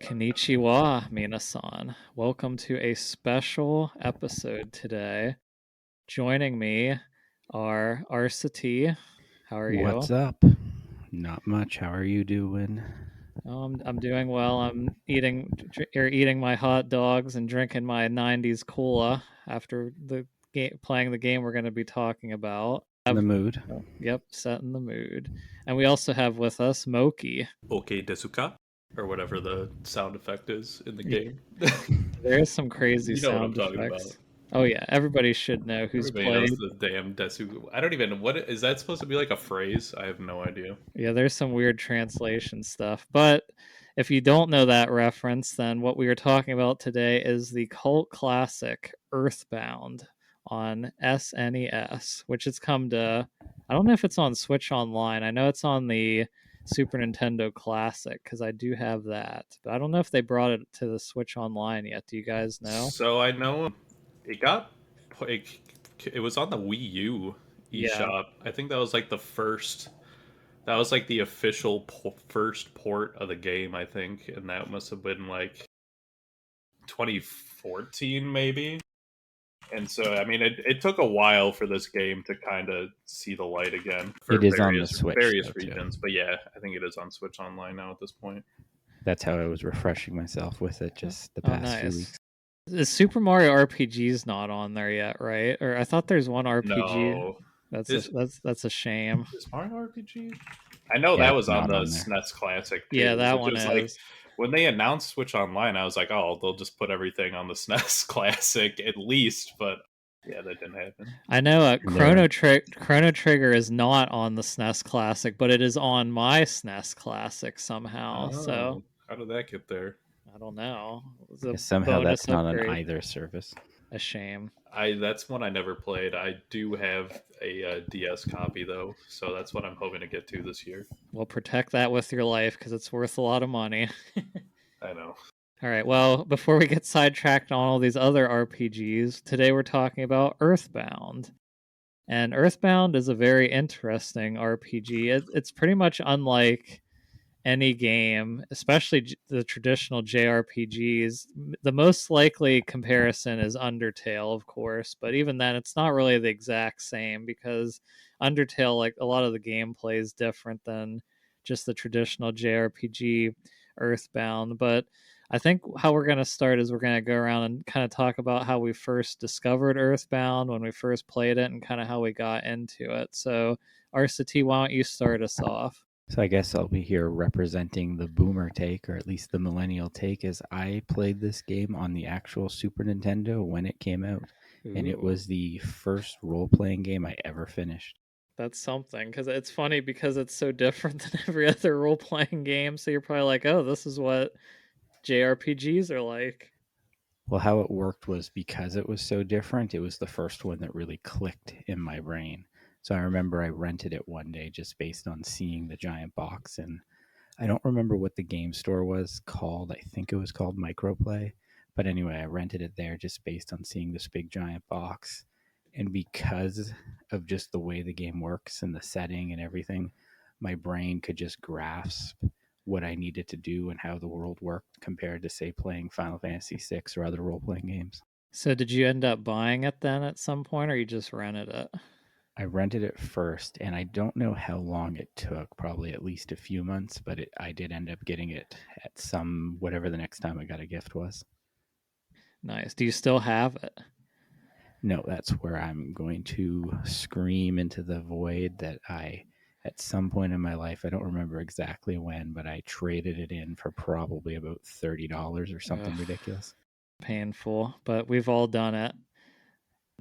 Konnichiwa, Minasan. Welcome to a special episode today. Joining me are Arcitee. How are you? What's up? Not much. How are you doing? I'm doing well. I'm eating my hot dogs and drinking my '90s cola after playing the game we're going to be talking about. In the mood. Yep, setting the mood. And we also have with us Mokey. Okay desuka, or whatever the sound effect is in the Yeah. game. There is some crazy You know what I'm sound talking effects. about. Oh yeah, everybody should know who's Everybody played. knows the damn desu. I don't even. What is that supposed to be, like a phrase? I have no idea. Yeah, there's some weird translation stuff. But if you don't know that reference, then what we are talking about today is the cult classic Earthbound on SNES, which has come to, I don't know if it's on Switch Online. I know it's on the Super Nintendo Classic because I do have that. But I don't know if they brought it to the Switch Online yet. Do you guys know? So I know it got. It was on the Wii U Yeah. eShop. I think that was like the first. That was like the official first port of the game, I think, and that must have been like 2014, maybe. And so, I mean, it took a while for this game to kind of see the light again for It is on the Switch, various though, too. regions. But yeah, I think it is on Switch Online now at this point. That's how I was refreshing myself with it just the past few weeks. The Super Mario RPG's not on there yet, right? Or I thought there's one RPG. No, that's a shame. Is Mario RPG? I know Yeah, that was on not the on there. SNES Classic. Too, Yeah, that which one was is. like when they announced Switch Online, I was like, oh, they'll just put everything on the SNES Classic at least. But yeah, that didn't happen. I know Chrono Trigger is not on the SNES Classic, but it is on my SNES Classic somehow. So how did that get there? I don't know. It was a Somehow that's bonus not on upgrade. either service. A shame. That's one I never played. I do have a DS copy though, so that's what I'm hoping to get to this year. Well, protect that with your life because it's worth a lot of money. I know. All right, well, before we get sidetracked on all these other RPGs, today we're talking about Earthbound. And Earthbound is a very interesting RPG. It's pretty much unlike any game, especially the traditional JRPGs. The most likely comparison is Undertale, of course, but even then, it's not really the exact same because Undertale, like a lot of the gameplay, is different than just the traditional JRPG Earthbound. But I think how we're going to start is we're going to go around and kind of talk about how we first discovered Earthbound when we first played it and kind of how we got into it. So, Arcitee, why don't you start us off? So I guess I'll be here representing the boomer take, or at least the millennial take, as I played this game on the actual Super Nintendo when it came out. Ooh. And it was the first role-playing game I ever finished. That's something, because it's funny because it's so different than every other role-playing game, so you're probably like, oh, this is what JRPGs are like. Well, how it worked was because it was so different, it was the first one that really clicked in my brain. So I remember I rented it one day just based on seeing the giant box. And I don't remember what the game store was called. I think it was called Microplay. But anyway, I rented it there just based on seeing this big giant box. And because of just the way the game works and the setting and everything, my brain could just grasp what I needed to do and how the world worked compared to, say, playing Final Fantasy VI or other role-playing games. So did you end up buying it then at some point, or you just rented it? I rented it first, and I don't know how long it took, probably at least a few months, but I did end up getting it at whatever the next time I got a gift was. Nice. Do you still have it? No, that's where I'm going to scream into the void that at some point in my life, I don't remember exactly when, but I traded it in for probably about $30 or something ridiculous. Painful, but we've all done it.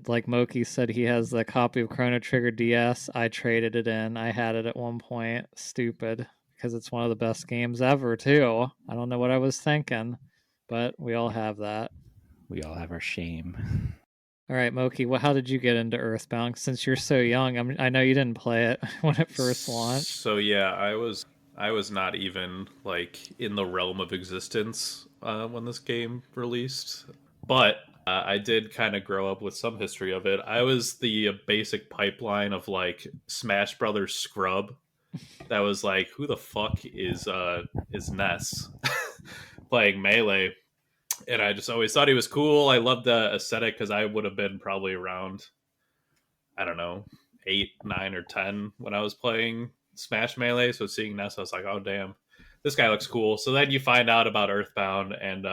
Like Mokey said, he has the copy of Chrono Trigger DS. I traded it in. I had it at one point. Stupid, because it's one of the best games ever, too. I don't know what I was thinking, but we all have that. We all have our shame. All right, Moki, well, how did you get into Earthbound? Since you're so young, I know you didn't play it when it first launched. So yeah, I was not even like in the realm of existence when this game released, but I did kind of grow up with some history of it. I was the basic pipeline of like Smash Brothers scrub. That was like, who the fuck is Ness playing Melee? And I just always thought he was cool. I loved the aesthetic because I would have been probably around, I don't know, 8, 9, or 10 when I was playing Smash Melee. So seeing Ness, I was like, oh damn, this guy looks cool. So then you find out about Earthbound, and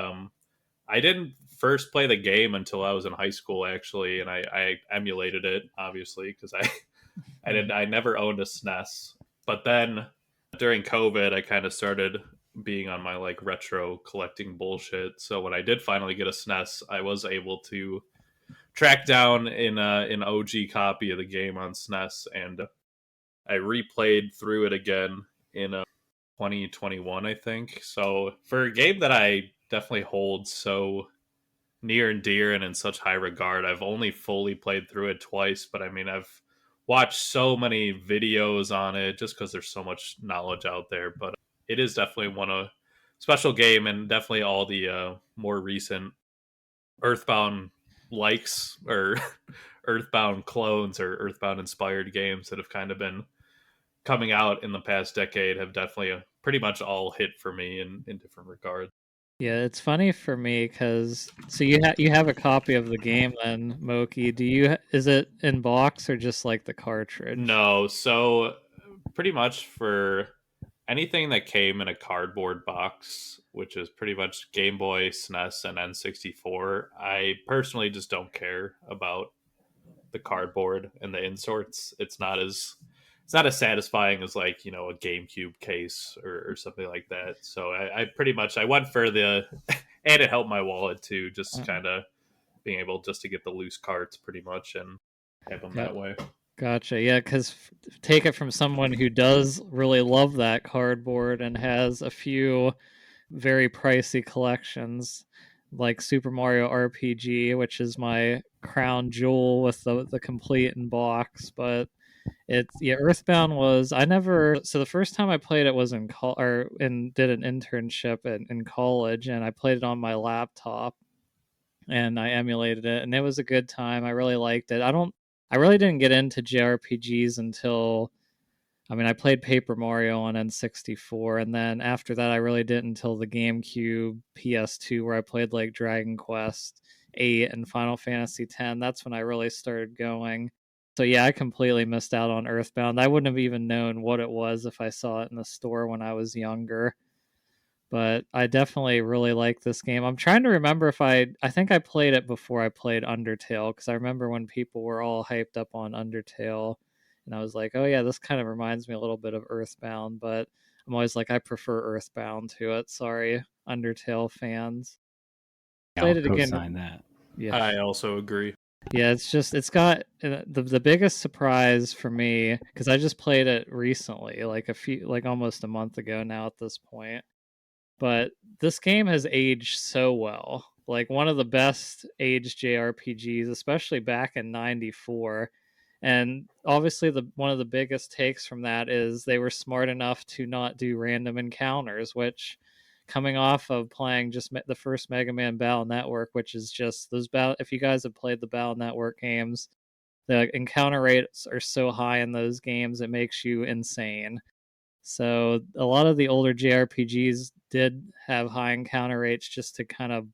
I didn't first play the game until I was in high school actually, and I emulated it obviously because I never owned a SNES, but then during COVID I kind of started being on my like retro collecting bullshit. So when I did finally get a SNES, I was able to track down an OG copy of the game on SNES, and I replayed through it again in 2021, I think. So for a game that I definitely hold so near and dear and in such high regard, I've only fully played through it twice, but I mean, I've watched so many videos on it just because there's so much knowledge out there. But it is definitely one of special game, and definitely all the more recent Earthbound likes or Earthbound clones or Earthbound inspired games that have kind of been coming out in the past decade have definitely pretty much all hit for me in different regards. Yeah, it's funny for me because so you have a copy of the game then, Moki. Is it in box or just like the cartridge? No, so pretty much for anything that came in a cardboard box, which is pretty much Game Boy, SNES, and N64, I personally just don't care about the cardboard and the inserts. It's not as satisfying as like a GameCube case or something like that. So I pretty much I went for the and it helped my wallet too, just kind of being able just to get the loose carts pretty much and have them Yeah, that way. gotcha. Yeah, because take it from someone who does really love that cardboard and has a few very pricey collections like Super Mario RPG, which is my crown jewel with the complete in box. But it's yeah, Earthbound was I never so the first time I played it was in or and did an internship in college, and I played it on my laptop and I emulated it, and it was a good time. I really liked it. I really didn't get into JRPGs until I mean, I played Paper Mario on N64, and then after that, I really didn't until the GameCube, PS2, where I played like Dragon Quest 8 and Final Fantasy 10. That's when I really started going. So yeah, I completely missed out on Earthbound. I wouldn't have even known what it was if I saw it in the store when I was younger. But I definitely really like this game. I'm trying to remember if I think I played it before I played Undertale because I remember when people were all hyped up on Undertale, and I was like, oh yeah, this kind of reminds me a little bit of Earthbound, but I'm always like, I prefer Earthbound to it. Sorry, Undertale fans. I'll Played it again. co-sign that. Yeah, I also agree. yeah. It's got the biggest surprise for me because I just played it recently, like almost a month ago now at this point. But this game has aged so well. Like one of the best aged JRPGs, especially back in '94. And obviously the one of the biggest takes from that is they were smart enough to not do random encounters, which coming off of playing just the first Mega Man Battle Network, which is just those battle if you guys have played the Battle Network games, the encounter rates are so high in those games it makes you insane. So a lot of the older JRPGs did have high encounter rates just to kind of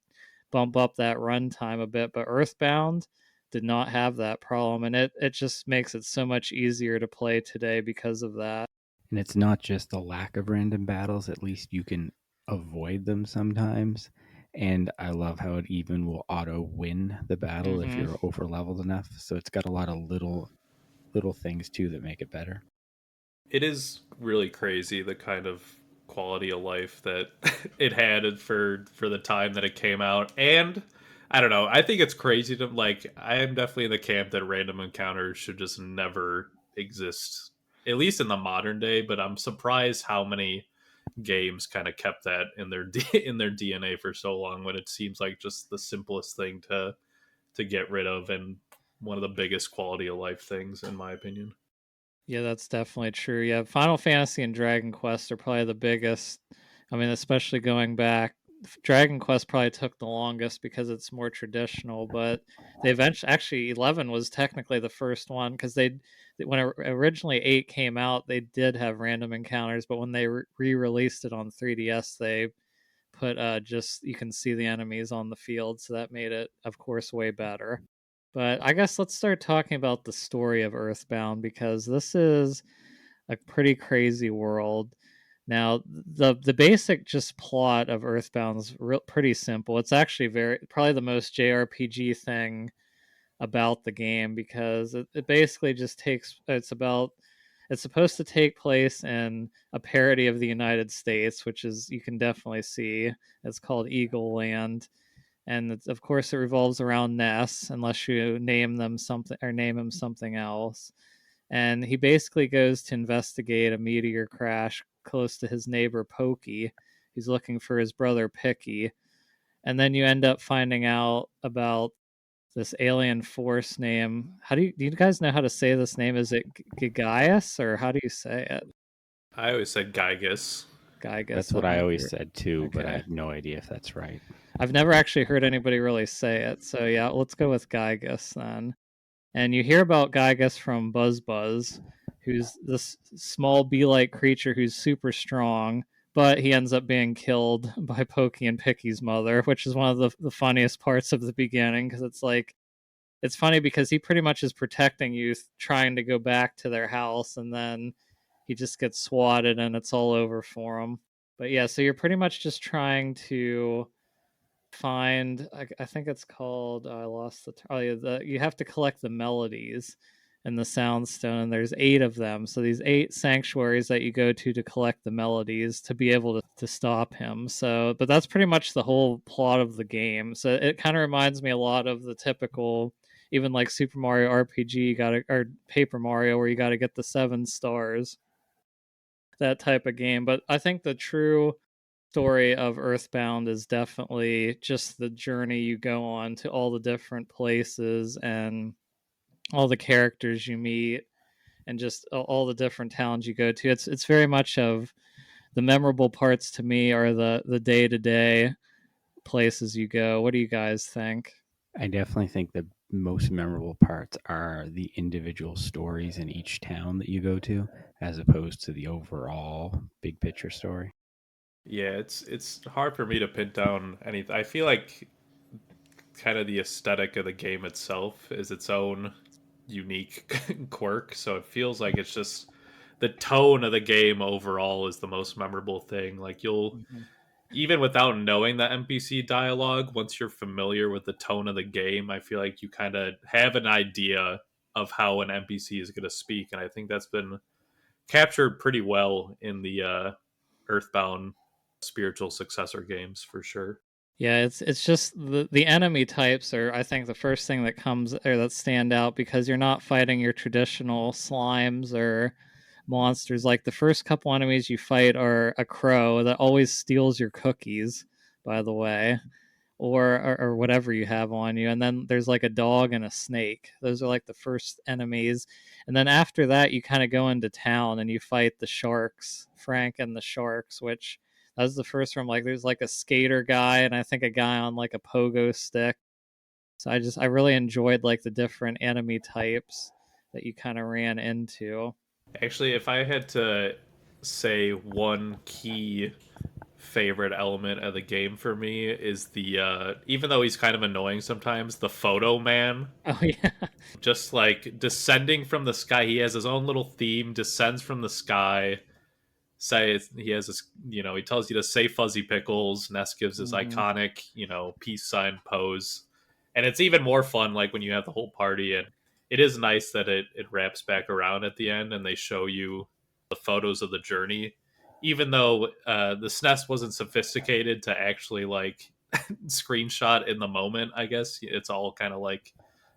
bump up that runtime a bit, but Earthbound did not have that problem, and it just makes it so much easier to play today because of that. And it's not just the lack of random battles, at least you can avoid them sometimes. And I love how it even will auto win the battle if Mm-hmm. you're over leveled enough. So it's got a lot of little things too that make it better. It is really crazy the kind of quality of life that it had for the time that it came out. And I don't know, I think it's crazy to like I am definitely in the camp that random encounters should just never exist, at least in the modern day. But I'm surprised how many games kind of kept that in their in their DNA for so long when it seems like just the simplest thing to get rid of, and one of the biggest quality of life things, in my opinion. Yeah, that's definitely true. Yeah, Final Fantasy and Dragon Quest are probably the biggest. I mean, especially going back, Dragon Quest probably took the longest because it's more traditional, but they eventually, actually, 11 was technically the first one because when originally 8 came out, they did have random encounters, but when they re-released it on 3DS, they put just you can see the enemies on the field, so that made it, of course, way better. But I guess let's start talking about the story of Earthbound because this is a pretty crazy world. Now, the basic just plot of Earthbound is pretty simple. It's actually probably the most JRPG thing about the game because it basically just it's supposed to take place in a parody of the United States, which is you can definitely see. It's called Eagle Land, and of course it revolves around Ness, unless you name them something or name him something else. And he basically goes to investigate a meteor crash close to his neighbor Pokey. He's looking for his brother Picky, and then you end up finding out about this alien force name. Do you guys know how to say this name? Is it Gaius or how do you say it? I always said Gygus. Gygus. That's what I always said too, but I have no idea if that's right. I've never actually heard anybody really say it. So yeah, let's go with Gygus then. And you hear about Gygus from Buzz Buzz, who's this small bee-like creature who's super strong, but he ends up being killed by Pokey and Picky's mother, which is one of the funniest parts of the beginning because it's funny because he pretty much is protecting you, trying to go back to their house, and then he just gets swatted and it's all over for him. But yeah, so you're pretty much just trying to find, I think it's called, I lost you have to collect the melodies in the Soundstone, and there's 8 of them. So these 8 sanctuaries that you go to collect the melodies to be able to stop him. So, but that's pretty much the whole plot of the game. So it kind of reminds me a lot of the typical, even like Super Mario RPG, or Paper Mario, where you got to get the 7 stars, that type of game. But I think the true story of Earthbound is definitely just the journey you go on to all the different places and all the characters you meet and just all the different towns you go to. It's very much of the memorable parts to me are the day-to-day places you go. What do you guys think? I definitely think the most memorable parts are the individual stories in each town that you go to, as opposed to the overall big picture story. Yeah, it's hard for me to pin down anything. I feel like kind of the aesthetic of the game itself is its own unique quirk, so it feels like it's just the tone of the game overall is the most memorable thing. Like you'll even without knowing the NPC dialogue, once you're familiar with the tone of the game, I feel like you kind of have an idea of how an NPC is going to speak, and I think that's been captured pretty well in the Earthbound spiritual successor games for sure. Yeah, it's just the enemy types are, I think, the first thing that comes or that stand out because you're not fighting your traditional slimes or monsters. Like the first couple enemies you fight are a crow that always steals your cookies, by the way, or whatever you have on you. And then there's like a dog and a snake. Those are like the first enemies. And then after that, you kind of go into town and you fight the sharks, Frank and the sharks, which that was the first one. Like there's like a skater guy and I think a guy on like a pogo stick. So I really enjoyed like the different enemy types that you kind of ran into. Actually, if I had to say one key favorite element of the game for me is the even though he's kind of annoying sometimes, the photo man. Oh yeah. Just like descending from the sky. He has his own little theme, descends from the sky. Say he has this, he tells you to say fuzzy pickles. Ness gives his iconic, peace sign pose. And it's even more fun like when you have the whole party, and it is nice that it wraps back around at the end and they show you the photos of the journey. Even though the SNES wasn't sophisticated to actually like screenshot in the moment, I guess it's all kind of like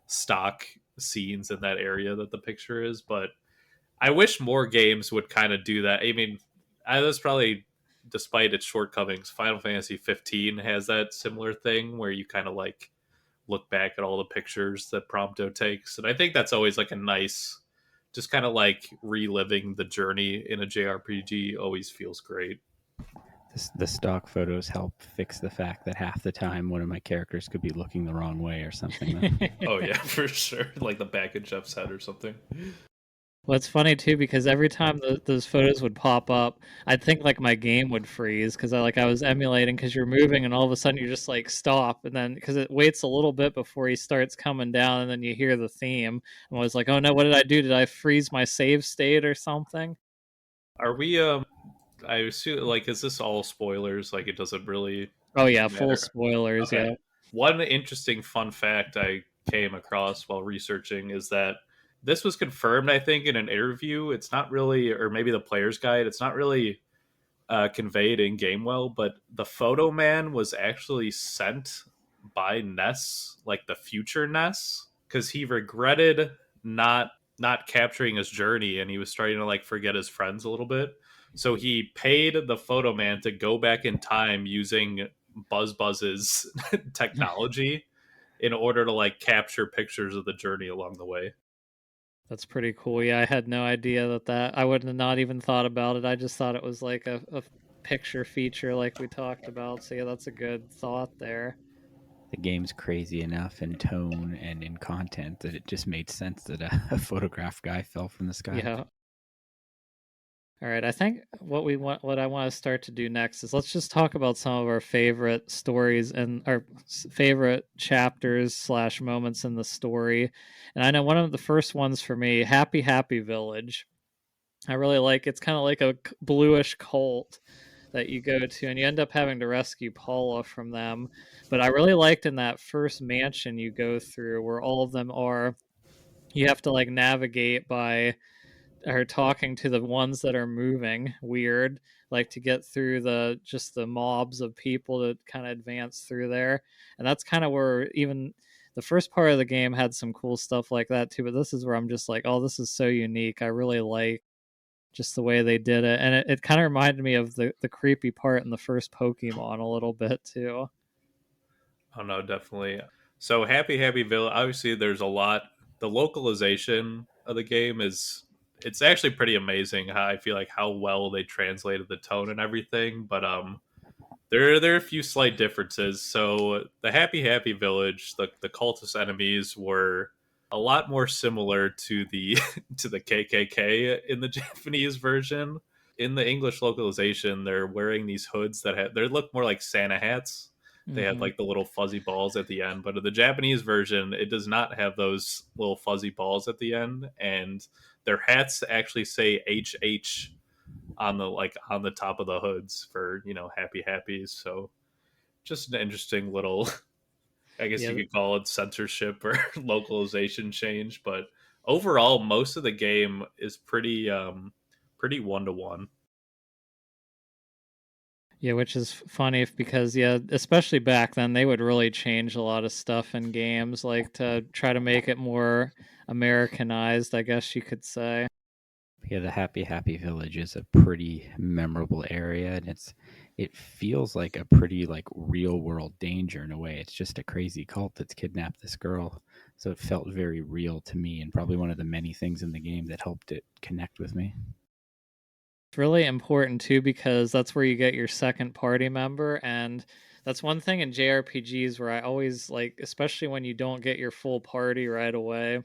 stock scenes in that area that the picture is. But I wish more games would kind of do that. I mean, that's probably, despite its shortcomings, Final Fantasy 15 has that similar thing where you kind of like look back at all the pictures that Prompto takes. And I think that's always like a nice, just kind of like reliving the journey in a JRPG always feels great. The stock photos help fix the fact that half the time one of my characters could be looking the wrong way or something. Oh yeah, for sure. Like the back of Jeff's head or something. Well, it's funny too because every time those photos would pop up, I'd think like my game would freeze because I was emulating because you're moving and all of a sudden you just like stop and then because it waits a little bit before he starts coming down and then you hear the theme. And I was like, oh no, what did I do? Did I freeze my save state or something? Are we I assume like is this all spoilers? Like it doesn't really Oh yeah, full matter. spoilers. Okay. Yeah. One interesting fun fact I came across while researching is that this was confirmed, I think, in an interview. It's not really, or maybe the player's guide, it's not really conveyed in game well, but the photo man was actually sent by Ness, like the future Ness, because he regretted not capturing his journey and he was starting to like forget his friends a little bit. So he paid the photo man to go back in time using Buzz's technology in order to like capture pictures of the journey along the way. That's pretty cool. Yeah, I had no idea that I would have not even thought about it. I just thought it was like a picture feature like we talked about. So yeah, that's a good thought there. The game's crazy enough in tone and in content that it just made sense that a photograph guy fell from the sky. Yeah. All right, I think what I want to start to do next is let's just talk about some of our favorite stories and our favorite chapters slash moments in the story. And I know one of the first ones for me, Happy Happy Village. I really like it's kind of like a bluish cult that you go to and you end up having to rescue Paula from them. But I really liked in that first mansion you go through where all of them are you have to like navigate by or talking to the ones that are moving weird like to get through the just the mobs of people to kind of advance through there. And that's kind of where even the first part of the game had some cool stuff like that too, but this is where I'm just like, oh, this is so unique. I really like just the way they did it, and it kind of reminded me of the creepy part in the first Pokemon a little bit too. Oh no, definitely. So Happy Happy Village. Obviously, there's a lot. The localization of the game is it's actually pretty amazing. How I feel like how well they translated the tone and everything. But there are a few slight differences. So the Happy Happy Village, the cultist enemies were a lot more similar to the to the KKK in the Japanese version. In the English localization, they're wearing these hoods that they look more like Santa hats. They have Mm-hmm. like the little fuzzy balls at the end, but in the Japanese version, it does not have those little fuzzy balls at the end, and their hats actually say HH on the like on the top of the hoods for happy happies. So just an interesting little, I guess you Yeah, could call it censorship or localization change, but overall most of the game is pretty one to one. yeah, which is funny because yeah, especially back then they would really change a lot of stuff in games like to try to make it more Americanized, I guess you could say. Yeah, the Happy Happy Village is a pretty memorable area, and it feels like a pretty like real world danger in a way. It's just a crazy cult that's kidnapped this girl, so it felt very real to me, and probably one of the many things in the game that helped it connect with me. It's really important too because that's where you get your second party member, and that's one thing in JRPGs where I always like, especially when you don't get your full party right away.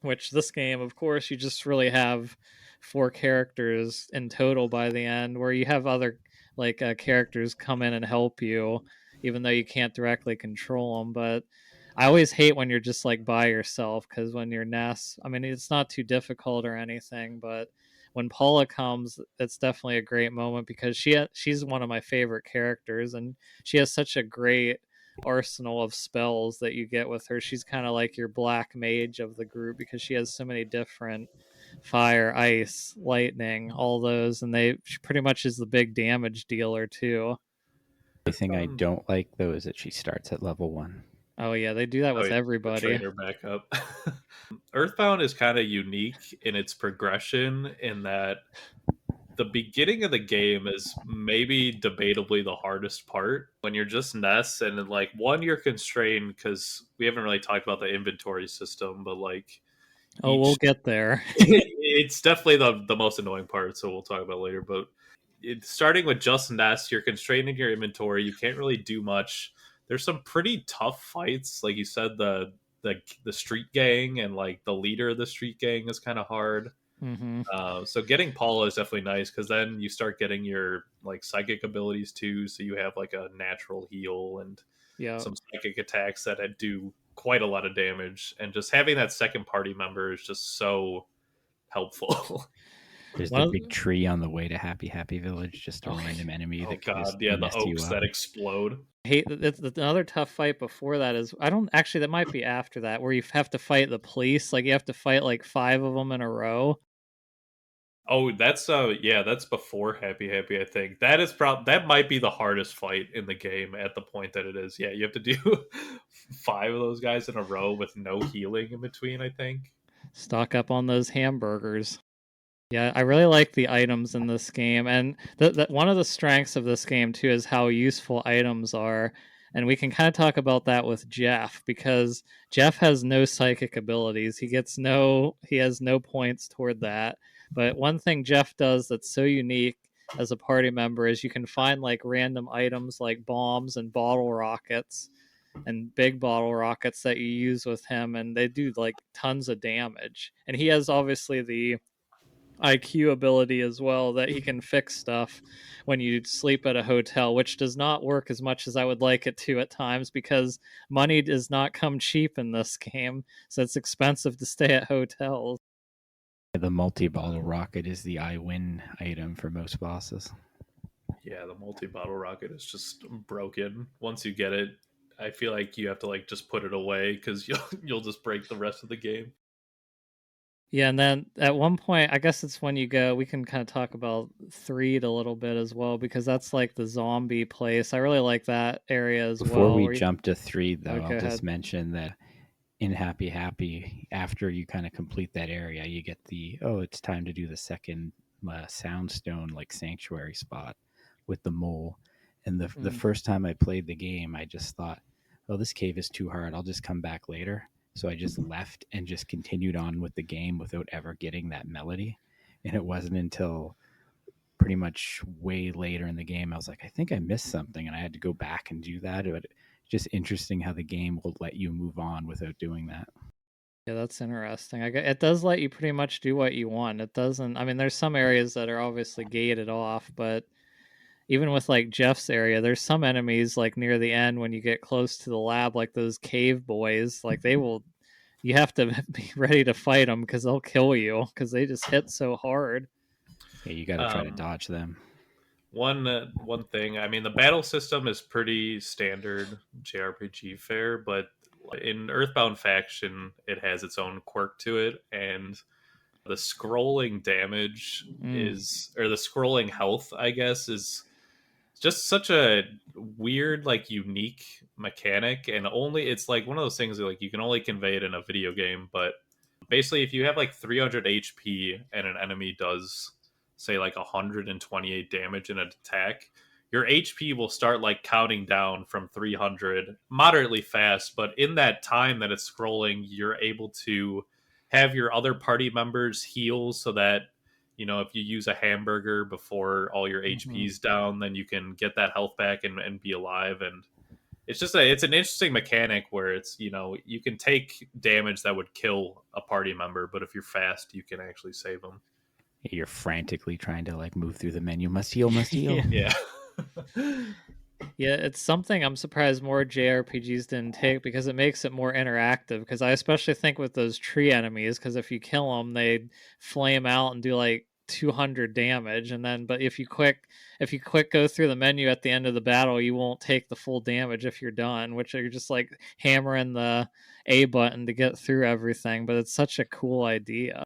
Which this game, of course, you just really have four characters in total by the end, where you have other like characters come in and help you, even though you can't directly control them. But I always hate when you're just like by yourself because when you're Ness, I mean, it's not too difficult or anything, but when Paula comes, it's definitely a great moment because she's one of my favorite characters, and she has such a great arsenal of spells that you get with her. She's kind of like your black mage of the group because she has so many different fire, ice, lightning, all those, and she pretty much is the big damage dealer too. The thing I don't like though is that she starts at level 1. Oh yeah, they do that Oh with yeah, the everybody. trainer back up. Earthbound is kind of unique in its progression in that the beginning of the game is maybe debatably the hardest part when you're just Ness, and then, like, one, you're constrained because we haven't really talked about the inventory system, but like Oh, we'll each get there. it's definitely the most annoying part, so we'll talk about it later. But starting with just Ness, you're constrained in your inventory. You can't really do much. There's some pretty tough fights, like you said. The street gang and like the leader of the street gang is kind of hard. Mm-hmm. So getting Paula is definitely nice because then you start getting your like psychic abilities too. So you have like a natural heal and Yeah. some psychic attacks that do quite a lot of damage. And just having that second party member is just so helpful. There's One the of big tree on the way to Happy Happy Village, just a random enemy Oh that can just god, yeah, the mess you oaks up. that explode. hate it's another tough fight before that is I don't actually that might be after that where you have to fight the police, like you have to fight like 5 of them in a row. Oh, that's yeah, that's before Happy Happy, I think. That is that might be the hardest fight in the game at the point that it is. Yeah, you have to do 5 of those guys in a row with no healing in between, I think. Stock up on those hamburgers. Yeah, I really like the items in this game, and one of the strengths of this game too is how useful items are. And we can kind of talk about that with Jeff because Jeff has no psychic abilities. He has no points toward that. But one thing Jeff does that's so unique as a party member is you can find like random items like bombs and bottle rockets and big bottle rockets that you use with him, and they do like tons of damage. And he has obviously the IQ ability as well that he can fix stuff when you sleep at a hotel, which does not work as much as I would like it to at times because money does not come cheap in this game. So it's expensive to stay at hotels. The multi-bottle rocket is the I win item for most bosses. Yeah, the multi-bottle rocket is just broken. Once you get it, I feel like you have to like just put it away because you'll just break the rest of the game. Yeah, and then at one point, I guess it's when you go, we can kind of talk about Threed a little bit as well, because that's like the zombie place. I really like that area as Before well. we jump to 3, though, Go I'll just ahead. mention that in Happy Happy, after you kind of complete that area, you get it's time to do the second soundstone like sanctuary spot with the mole. And the first time I played the game, I just thought, oh, this cave is too hard. I'll just come back later. So I just left and just continued on with the game without ever getting that melody. And it wasn't until pretty much way later in the game I was like, I think I missed something, and I had to go back and do that. But just interesting how the game will let you move on without doing that. Yeah, that's interesting. It does let you pretty much do what you want. It doesn't. I mean, there's some areas that are obviously gated off, but even with like Jeff's area, there's some enemies like near the end when you get close to the lab, like those cave boys. Like they will, you have to be ready to fight them because they'll kill you because they just hit so hard. Yeah, you got to try to dodge them. One thing, I mean, the battle system is pretty standard JRPG fare, but in Earthbound Faction, it has its own quirk to it, and the scrolling damage or the scrolling health, I guess, is just such a weird, like, unique mechanic, and only it's like one of those things that, like, you can only convey it in a video game. But basically, if you have like 300 HP and an enemy does say like 128 damage in an attack, your HP will start like counting down from 300 moderately fast. But in that time that it's scrolling, you're able to have your other party members heal so that, you know, if you use a hamburger before all your HP's down, then you can get that health back and be alive. And it's just it's an interesting mechanic where it's, you know, you can take damage that would kill a party member, but if you're fast, you can actually save them. You're frantically trying to like move through the menu. Must heal, must heal. Yeah. Yeah, it's something I'm surprised more JRPGs didn't take because it makes it more interactive. Because I especially think with those tree enemies, because if you kill them, they flame out and do like 200 damage, and then but if you quick go through the menu at the end of the battle, you won't take the full damage if you're done, which you're just like hammering the A button to get through everything. But it's such a cool idea.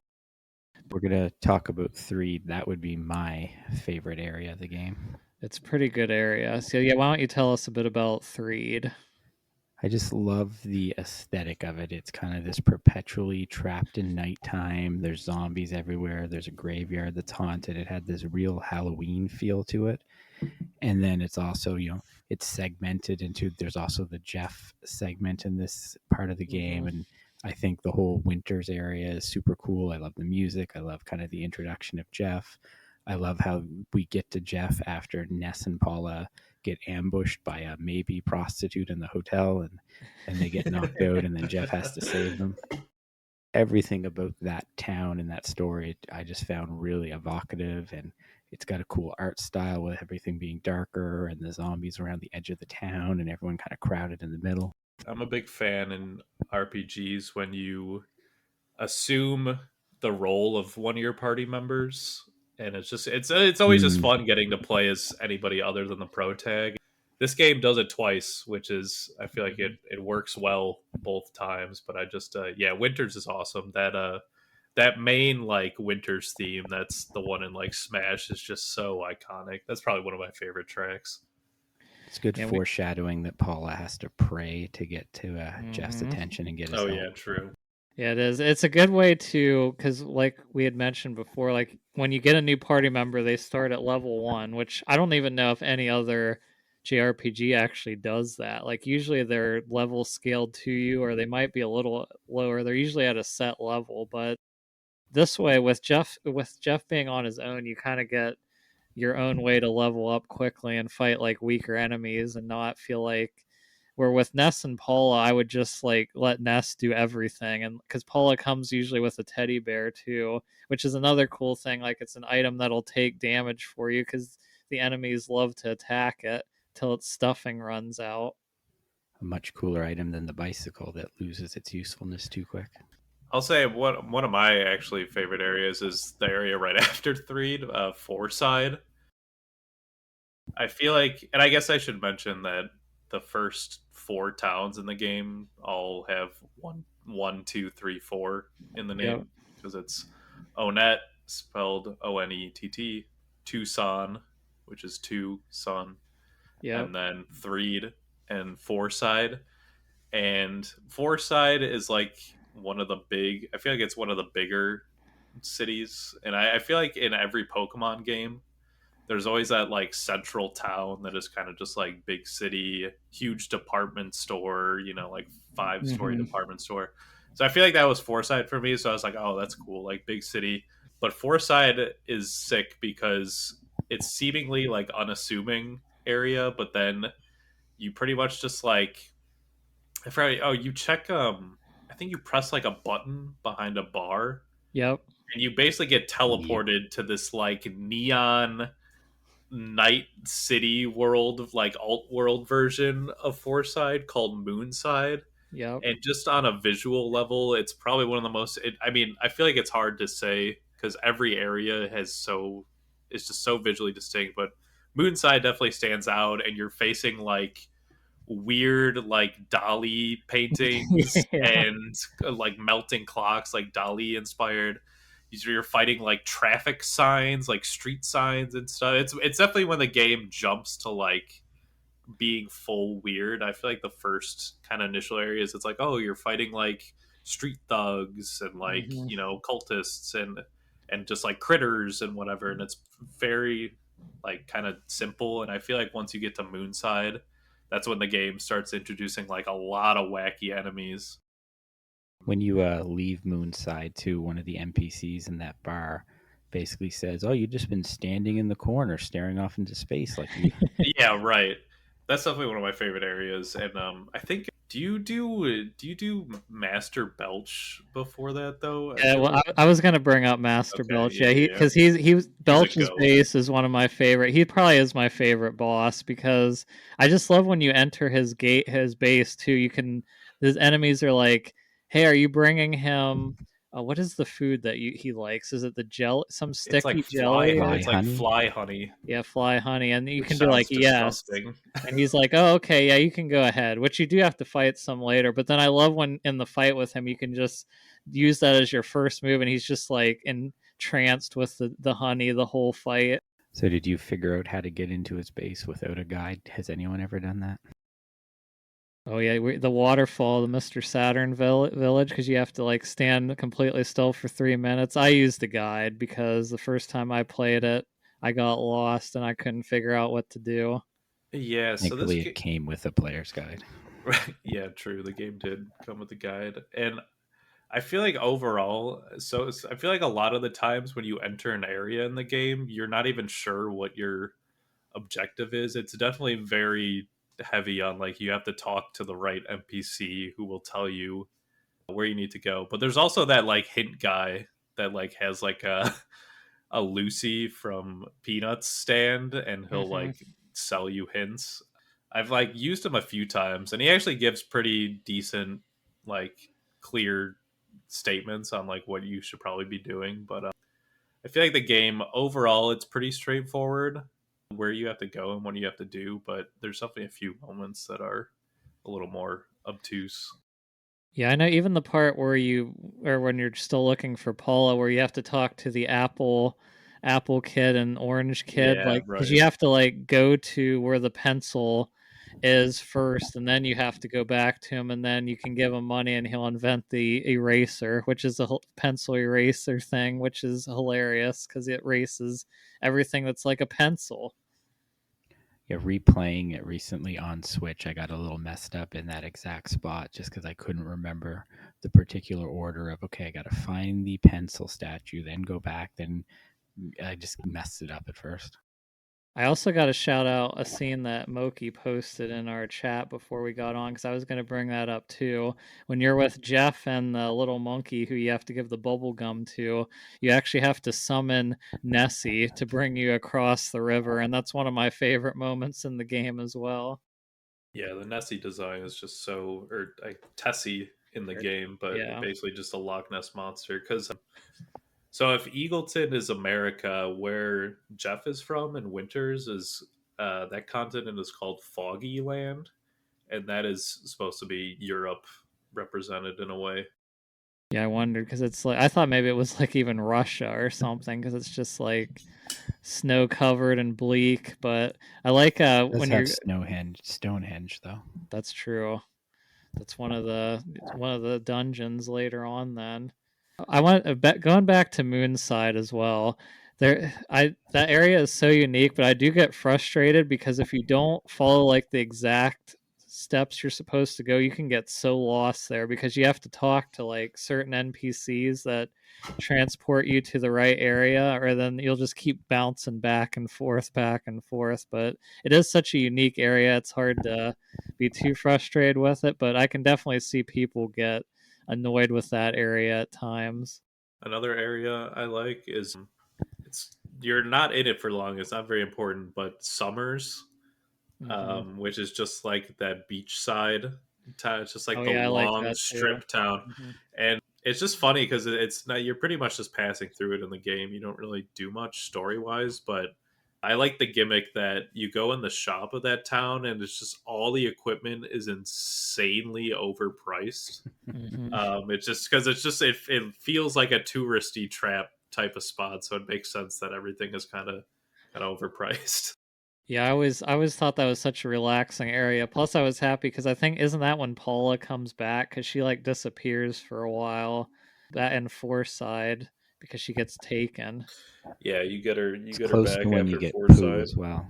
We're gonna talk about 3. That would be my favorite area of the game. It's a pretty good area. So yeah, why don't you tell us a bit about Threed? I just love the aesthetic of it. It's kind of this perpetually trapped in nighttime. There's zombies everywhere. There's a graveyard that's haunted. It had this real Halloween feel to it. And then it's also, it's segmented into, there's also the Jeff segment in this part of the game. Mhm. And I think the whole Winters area is super cool. I love the music. I love kind of the introduction of Jeff. I love how we get to Jeff after Ness and Paula get ambushed by a maybe prostitute in the hotel, and they get knocked out, and then Jeff has to save them. Everything about that town and that story I just found really evocative, and it's got a cool art style with everything being darker and the zombies around the edge of the town and everyone kind of crowded in the middle. I'm a big fan in RPGs when you assume the role of one of your party members, and it's always just fun getting to play as anybody other than the pro tag. This game does it twice, which is, I feel like it works well both times. But I just yeah, Winters is awesome. That main like Winters theme, that's the one in like Smash, is just so iconic. That's probably one of my favorite tracks. It's good foreshadowing that Paula has to pray to get to Jeff's attention and get his help. Yeah, true. Yeah, it is. It's a good way to, because like we had mentioned before, like when you get a new party member, they start at level 1, which I don't even know if any other JRPG actually does that. Like usually they're level scaled to you, or they might be a little lower. They're usually at a set level, but this way with Jeff being on his own, you kind of get your own way to level up quickly and fight like weaker enemies and not feel like, where with Ness and Paula, I would just like let Ness do everything. And because Paula comes usually with a teddy bear too, which is another cool thing. Like it's an item that'll take damage for you because the enemies love to attack it till its stuffing runs out. A much cooler item than the bicycle that loses its usefulness too quick. I'll say one of my actually favorite areas is the area right after Threed, Four Side. I feel like, and I guess I should mention that the first 4 towns in the game all have one, 2, 3, 4 in the name, because it's Onet, spelled Onett, Tucson, which is two sun, and then Threed and Fourside. And Fourside is like one of the big, I feel like it's one of the bigger cities, and I feel like in every Pokemon game there's always that like central town that is kind of just like big city, huge department store, like 5-story department store. So I feel like that was Foresight for me. So I was like, oh, that's cool, like big city. But Foresight is sick because it's seemingly like unassuming area, but then you pretty much just like, I forgot, you check, I think you press like a button behind a bar. Yep. And you basically get teleported to this like neon night city world, like alt world version of Fourside called Moonside. Yep. And just on a visual level, it's probably one of the most, I mean, I feel like it's hard to say because every area it's just so visually distinct, but Moonside definitely stands out, and you're facing like weird like Dali paintings and like melting clocks, like Dali inspired. You're fighting like traffic signs, like street signs and stuff. It's definitely when the game jumps to like being full weird. I feel like the first kind of initial areas, it's like, oh, you're fighting like street thugs and like cultists and just like critters and whatever, and it's very like kind of simple. And I feel like once you get to Moonside, that's when the game starts introducing like a lot of wacky enemies. When you leave Moonside too, one of the NPCs in that bar basically says, "Oh, you've just been standing in the corner, staring off into space like me." Yeah, right. That's definitely one of my favorite areas. And I think, do you do Master Belch before that though? Yeah, well, I was gonna bring up Master Belch. Yeah, because Belch's base is one of my favorite. He probably is my favorite boss because I just love when you enter his base too. His enemies are like, "Hey, are you bringing him? What is the food that he likes? Is it the gel? Some sticky it's like jelly? It's like fly honey. Yeah, fly honey." And you can be sounds like, "Yes." disgusting. And he's like, "Oh, okay, yeah, you can go ahead." Which you do have to fight some later, but then I love when in the fight with him, you can just use that as your first move, and he's just like entranced with the honey the whole fight. So did you figure out how to get into his base without a guide? Has anyone ever done that? Oh yeah, the waterfall, the Mr. Saturn village, because you have to like stand completely still for 3 minutes. I used a guide because the first time I played it, I got lost and I couldn't figure out what to do. Yeah, so Thankfully, it came with a player's guide. Right, yeah, true. The game did come with a guide, and I feel like overall, I feel like a lot of the times when you enter an area in the game, you're not even sure what your objective is. It's definitely very heavy on like you have to talk to the right NPC who will tell you where you need to go. But there's also that like hint guy that like has like a Lucy from Peanuts stand, and he'll Hmm. like sell you hints. I've like used him a few times, and he actually gives pretty decent, like clear statements on like what you should probably be doing. But I feel like the game overall it's pretty straightforward where you have to go and what you have to do. But there's definitely a few moments that are a little more obtuse. Yeah, I know even the part where or when you're still looking for Paula, where you have to talk to the apple kid and orange kid, Yeah, like because right. you have to like go to where the pencil is first, and then you have to go back to him, and then you can give him money, and he'll invent the eraser, which is a pencil eraser thing, which is hilarious because it erases everything that's like a pencil. Yeah, replaying it recently on Switch, I got a little messed up in that exact spot just because I couldn't remember the particular order of, okay, I got to find the pencil statue, then go back, then I just messed it up at first. I also got to shout out a scene that Mokey posted in our chat before we got on because I was going to bring that up too. When you're with Jeff and the little monkey who you have to give the bubble gum to, you actually have to summon Nessie to bring you across the river, and that's one of my favorite moments in the game as well. Yeah, the Nessie design is just so, or like Tessie in the game, but Yeah. basically just a Loch Ness monster. Because so if Eagleton is America, where Jeff is from, and Winters is that continent is called Foggy Land, and that is supposed to be Europe represented in a way. Yeah, I wondered because it's like I thought maybe it was like even Russia or something because it's just like snow covered and bleak. But I like It does when have you're. Stonehenge though. That's true. That's one of the dungeons later on. Then I want going back to Moonside as well. That area is so unique, but I do get frustrated because if you don't follow like the exact steps you're supposed to go, you can get so lost there because you have to talk to like certain NPCs that transport you to the right area, or then you'll just keep bouncing back and forth. But it is such a unique area; it's hard to be too frustrated with it. But I can definitely see people get annoyed with that area at times. Another area I like is it's you're not in it for long. It's not very important, but Summers, Hmm. which is just like that beachside town. It's just like Oh the yeah, I like long that too. strip town, Hmm. and it's just funny because it's not. You're pretty much just passing through it in the game. You don't really do much story wise, but I like the gimmick that you go in the shop of that town, and it's just all the equipment is insanely overpriced. Hmm. It's just because it feels like a touristy trap type of spot, so it makes sense that everything is kind of overpriced. Yeah, I always thought that was such a relaxing area. Plus, I was happy because I think isn't that when Paula comes back because she like disappears for a while, that in Side because she gets taken. Yeah, you It's get her close to back when you after get poo Foresight. as well.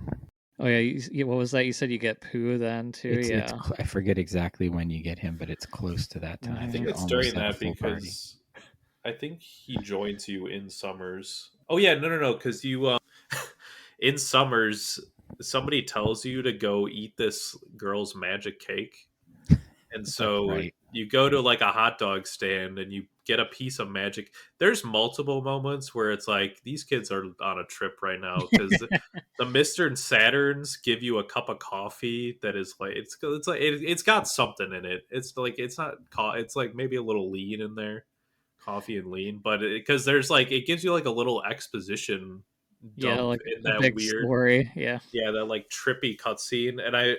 Oh yeah, what was that? You said you get poo then too. Yeah. I forget exactly when you get him, but it's close to that I time. Hmm. think You're it's almost during at a that full party. because I think he joins you in Summers. Oh yeah, no, because you in Summers somebody tells you to go eat this girl's magic cake. And That's so right. you go to like a hot dog stand and you get a piece of magic. There's multiple moments where it's like these kids are on a trip right now because the Mister and Saturns give you a cup of coffee that is like it's got something in it. It's like it's not it's like maybe a little lean in there, coffee and lean, but because there's like it gives you like a little exposition Yeah, dump like in a that big weird story. Yeah. that like trippy cutscene, and I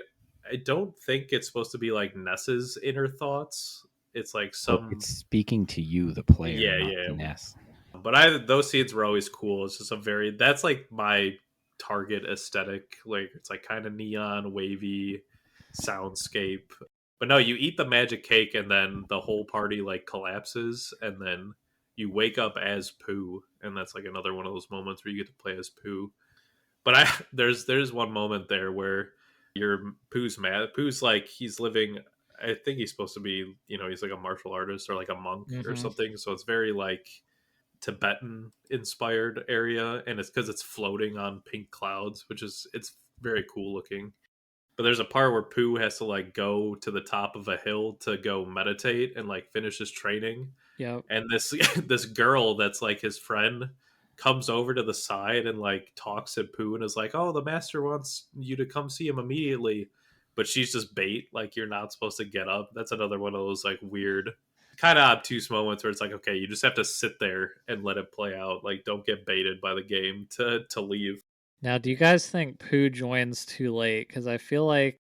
don't think it's supposed to be like Ness's inner thoughts. It's like Oh, some it's speaking to you, the player, yeah, not yeah. the Ness. But I those scenes were always cool. It's just a very that's like my target aesthetic. Like it's like kind of neon, wavy soundscape. But no, you eat the magic cake and then the whole party like collapses, and then you wake up as Pooh, and that's like another one of those moments where you get to play as Pooh. But I there's one moment there where your Pooh's mad. Pooh's like he's living. I think he's supposed to be, he's like a martial artist or like a monk or Mm-hmm. something. So it's very like Tibetan inspired area, and it's because it's floating on pink clouds, which is it's very cool looking. But there's a part where Pooh has to like go to the top of a hill to go meditate and like finish his training, Yep. and this this girl that's like his friend comes over to the side and like talks at Pooh and is like, "Oh, the master wants you to come see him immediately," but she's just bait. Like you're not supposed to get up. That's another one of those like weird, kind of obtuse moments where it's like, okay, you just have to sit there and let it play out. Like don't get baited by the game to leave. Now, do you guys think Pooh joins too late? Because I feel like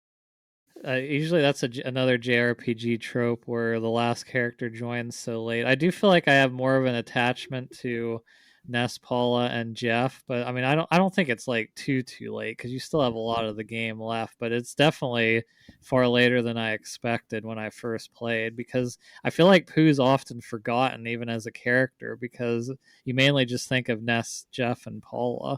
usually that's another JRPG trope where the last character joins so late. I do feel like I have more of an attachment to Ness, Paula, and Jeff, but I mean, I don't think it's like too late because you still have a lot of the game left. But it's definitely far later than I expected when I first played, because I feel like Pooh's often forgotten even as a character because you mainly just think of Ness, Jeff, and Paula.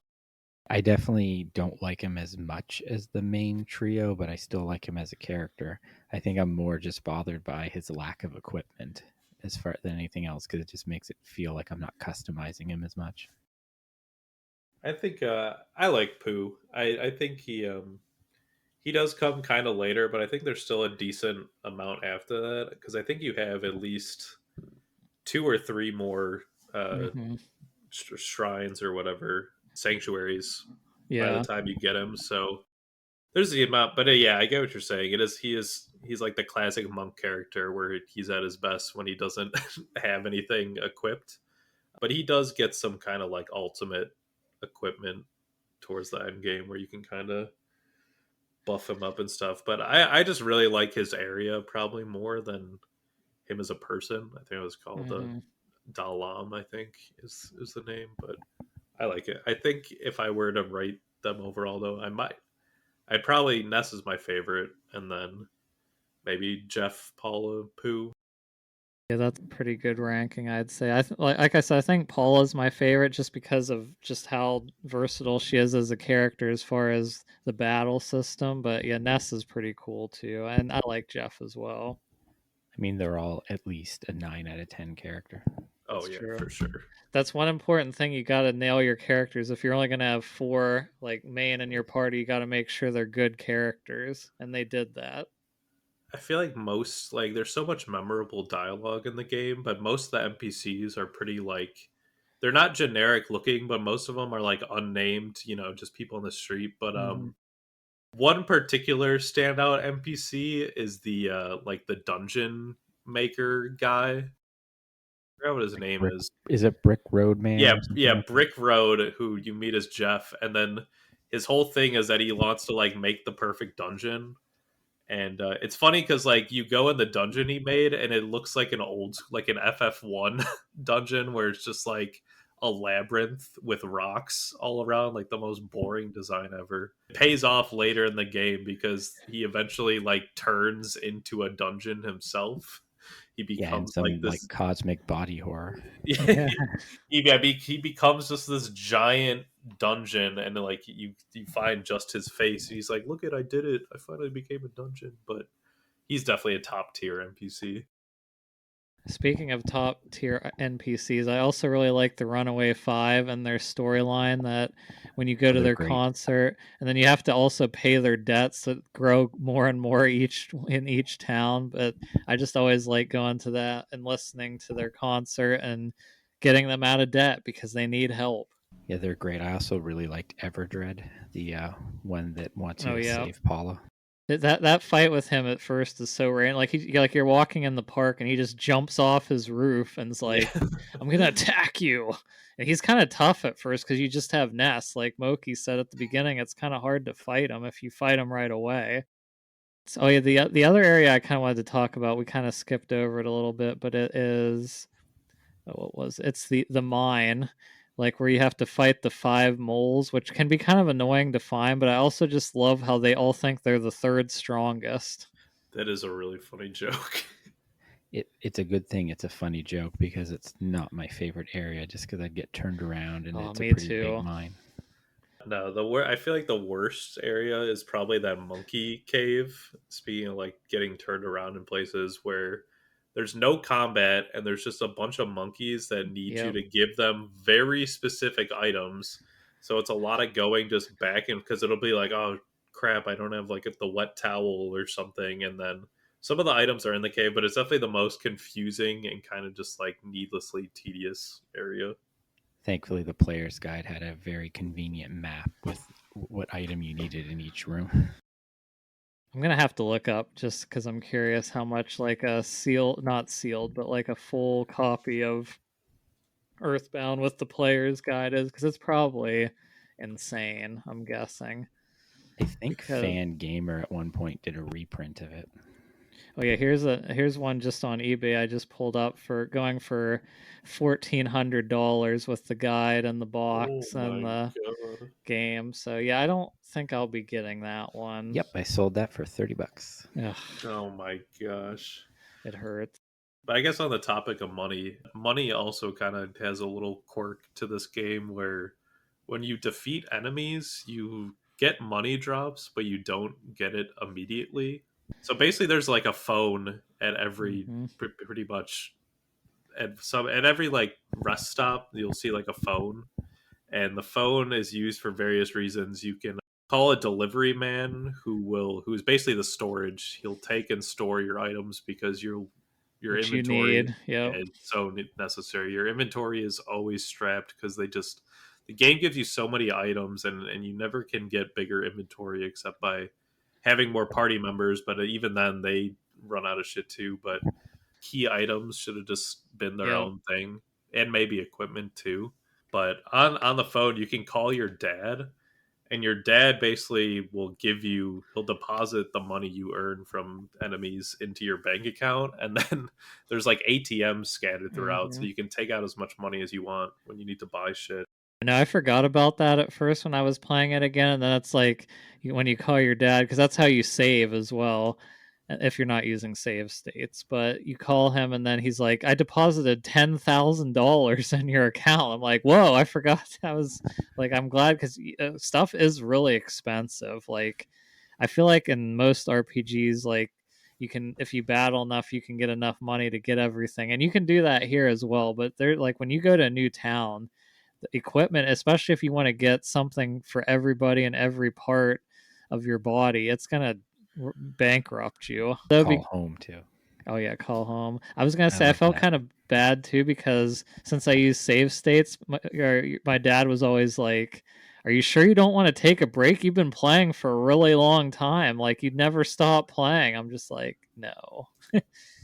I definitely don't like him as much as the main trio, but I still like him as a character. I think I'm more just bothered by his lack of equipment as far than anything else, because it just makes it feel like I'm not customizing him as much. I think I like Pooh. I think he does come kind of later, but I think there's still a decent amount after that because I think you have at least two or three more Mm-hmm. shrines or whatever sanctuaries by the Yeah. time you get him. So there's the amount, but yeah, I get what you're saying. He's like the classic monk character where he's at his best when he doesn't have anything equipped, but he does get some kind of like ultimate equipment towards the end game where you can kind of buff him up and stuff. But I just really like his area probably more than him as a person. I think it was called Mm-hmm. Dalam, I think is the name, but I like it. I think if I were to rate them overall though, I'd probably Ness is my favorite, and then maybe Jeff, Paula, Pooh. Yeah, that's a pretty good ranking, I'd say. Like I said, I think Paula's my favorite just because of just how versatile she is as a character as far as the battle system. But yeah, Ness is pretty cool too, and I like Jeff as well. I mean, they're all at least a 9 out of 10 character. Oh That's yeah, true. for sure. That's one important thing. You got to nail your characters. If you're only going to have 4 like main in your party, you got to make sure they're good characters, and they did that. I feel like most like there's so much memorable dialogue in the game, but most of the NPCs are pretty like they're not generic looking, but most of them are like unnamed, just people in the street. But Mm-hmm. one particular standout NPC is the like the dungeon maker guy. I forgot what his Like name Brick, is. is it Brick Road Man Yeah, or something yeah, like that? Brick Road, who you meet as Jeff, and then his whole thing is that he wants to like make the perfect dungeon. And it's funny because like you go in the dungeon he made, and it looks like like an FF1 dungeon where it's just like a labyrinth with rocks all around, like the most boring design ever. It pays off later in the game because he eventually like turns into a dungeon himself. He Yeah, and becomes like some like this. cosmic body horror. Yeah. He becomes just this giant dungeon, and like you find just his face. He's like, "Look at, I did it! I finally became a dungeon." But he's definitely a top tier NPC. Speaking of top tier NPCs, I also really like the Runaway Five and their storyline that when you go Oh, to they're their great. concert and then you have to also pay their debts that grow more and more each in each town. But I just always like going to that and listening to their concert and getting them out of debt because they need help. Yeah, they're great. I also really liked Everdread, the one that wants you Oh to yeah. save Paula. That fight with him at first is so random. Like you're walking in the park and he just jumps off his roof and is Yeah, like, "I'm gonna attack you." And he's kind of tough at first because you just have Ness. Like Moki said at the beginning, it's kind of hard to fight him if you fight him right away. So, oh yeah, the other area I kind of wanted to talk about, we kind of skipped over it a little bit, but it is what was it's the mine, like where you have to fight the 5 moles, which can be kind of annoying to find, but I also just love how they all think they're the third strongest. That is a really funny joke. It's a good thing it's a funny joke because it's not my favorite area just because I'd get turned around and Oh, it's a me pretty too. big mine. No, I feel like the worst area is probably that monkey cave. Speaking of like getting turned around in places where there's no combat and there's just a bunch of monkeys that need you Yep. to give them very specific items. So it's a lot of going just back and because it'll be like, oh crap, I don't have like the wet towel or something, and then some of the items are in the cave, but it's definitely the most confusing and kind of just like needlessly tedious area. Thankfully, the player's guide had a very convenient map with what item you needed in each room. I'm gonna have to look up just because I'm curious how much like a not sealed, but like a full copy of Earthbound with the player's guide is, because it's probably insane, I'm guessing. I think Because Fan Gamer at one point did a reprint of it. oh yeah, here's one just on eBay I just pulled up for going for $1,400 with the guide and the Oh box and my the god. game. So yeah, I don't think I'll be getting that one. Yep, I sold that for $30. Ugh, Oh my gosh. it hurts. But I guess on the topic of money, money also kind of has a little quirk to this game where when you defeat enemies, you get money drops, but you don't get it immediately. So basically, there's like a phone at every Hmm. pretty much at every like rest stop. You'll see like a phone, and the phone is used for various reasons. You can call a delivery man who's basically the storage. He'll take and store your items because your Which you inventory need. Yep. is so necessary. Your inventory is always strapped because the game gives you so many items and you never can get bigger inventory except by having more party members. But even then, they run out of shit too. But key items should have just been their Yep. own thing, and maybe equipment too. But on the phone, you can call your dad, and your dad basically he'll deposit the money you earn from enemies into your bank account, and then there's like ATMs scattered throughout, so Hmm. you can take out as much money as you want when you need to buy shit. No, I forgot about that at first when I was playing it again, and then it's like when you call your dad, because that's how you save as well, if you're not using save states. But you call him, and then he's like, "I deposited $10,000 in your account." I'm like, "Whoa, I forgot." I was like, "I'm glad," because stuff is really expensive. Like, I feel like in most RPGs, like you can, if you battle enough, you can get enough money to get everything, and you can do that here as well. But they're like when you go to a new town, the equipment, especially if you want to get something for everybody in every part of your body, it's gonna bankrupt you. Call home too. Oh yeah, call home. I was gonna I say I love felt that. kind of bad too because since I use save states, my dad was always like, "Are you sure you don't want to take a break? You've been playing for a really long time. Like you'd never stop playing." I'm just like, no.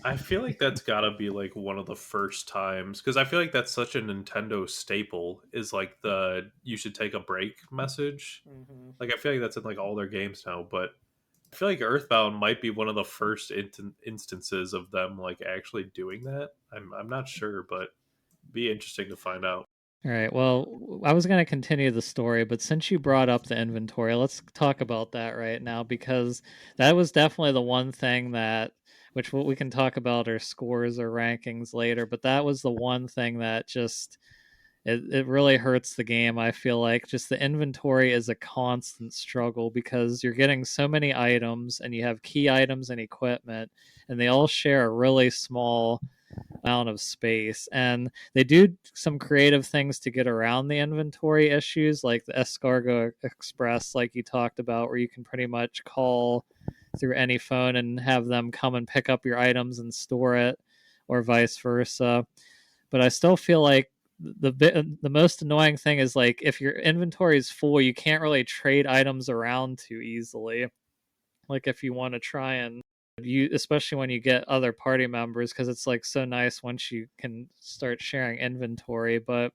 I feel like that's gotta be like one of the first times because I feel like that's such a Nintendo staple is like the you should take a break message. Mm-hmm. Like I feel like that's in like all their games now, but I feel like Earthbound might be one of the first instances of them like actually doing that. I'm not sure, but it'd be interesting to find out. All right. Well, I was going to continue the story, but since you brought up the inventory, let's talk about that right now because that was definitely the one thing that, which we can talk about our scores or rankings later, but that was the one thing that just it really hurts the game. I feel like just the inventory is a constant struggle because you're getting so many items and you have key items and equipment, and they all share a really small amount of space, and they do some creative things to get around the inventory issues like the escargot express like you talked about, where you can pretty much call through any phone and have them come and pick up your items and store it, or vice versa. But I still feel like the most annoying thing is like if your inventory is full, you can't really trade items around too easily, like if you want to try and you, especially when you get other party members, because it's like so nice once you can start sharing inventory. But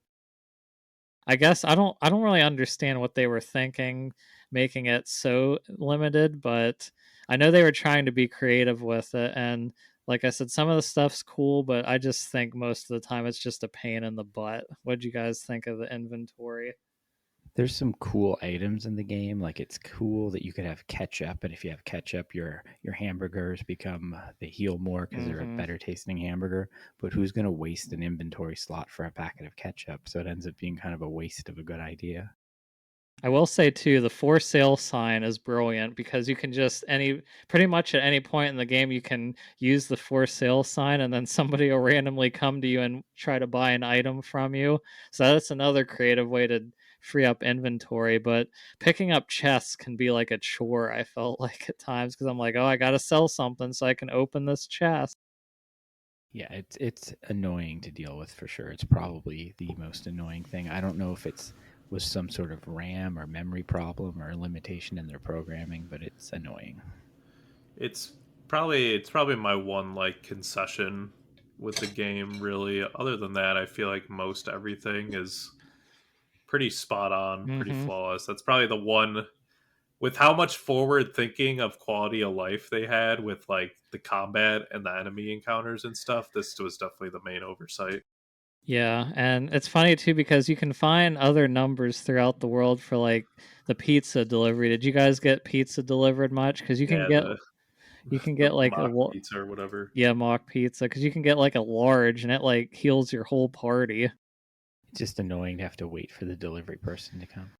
I guess I don't really understand what they were thinking making it so limited, but I know they were trying to be creative with it. And like I said, some of the stuff's cool, but I just think most of the time it's just a pain in the butt. What would you guys think of the inventory? There's some cool items in the game. Like it's cool that you could have ketchup, and if you have ketchup, your hamburgers become they heal more because they're a Mm-hmm. better tasting hamburger. But who's going to waste an inventory slot for a packet of ketchup? So it ends up being kind of a waste of a good idea. I will say too, the for sale sign is brilliant because you can just pretty much at any point in the game you can use the for sale sign and then somebody will randomly come to you and try to buy an item from you. So that's another creative way to free up inventory. But picking up chests can be like a chore, I felt like at times, because I'm like, oh, I gotta sell something so I can open this chest. Yeah, it's annoying to deal with for sure. It's probably the most annoying thing. I don't know if it's was some sort of RAM or memory problem or limitation in their programming, but it's annoying. It's probably my one like concession with the game. Really, other than that, I feel like most everything is pretty spot on, pretty Mm-hmm. flawless. That's probably the one with how much forward thinking of quality of life they had with like the combat and the enemy encounters and stuff. This was definitely the main oversight. Yeah, and it's funny too because you can find other numbers throughout the world for like the pizza delivery. Did you guys get pizza delivered much? Because Yeah, you can the get like mock pizza or whatever. yeah, mock pizza because you can get like a large and it like heals your whole party. It's just annoying to have to wait for the delivery person to come.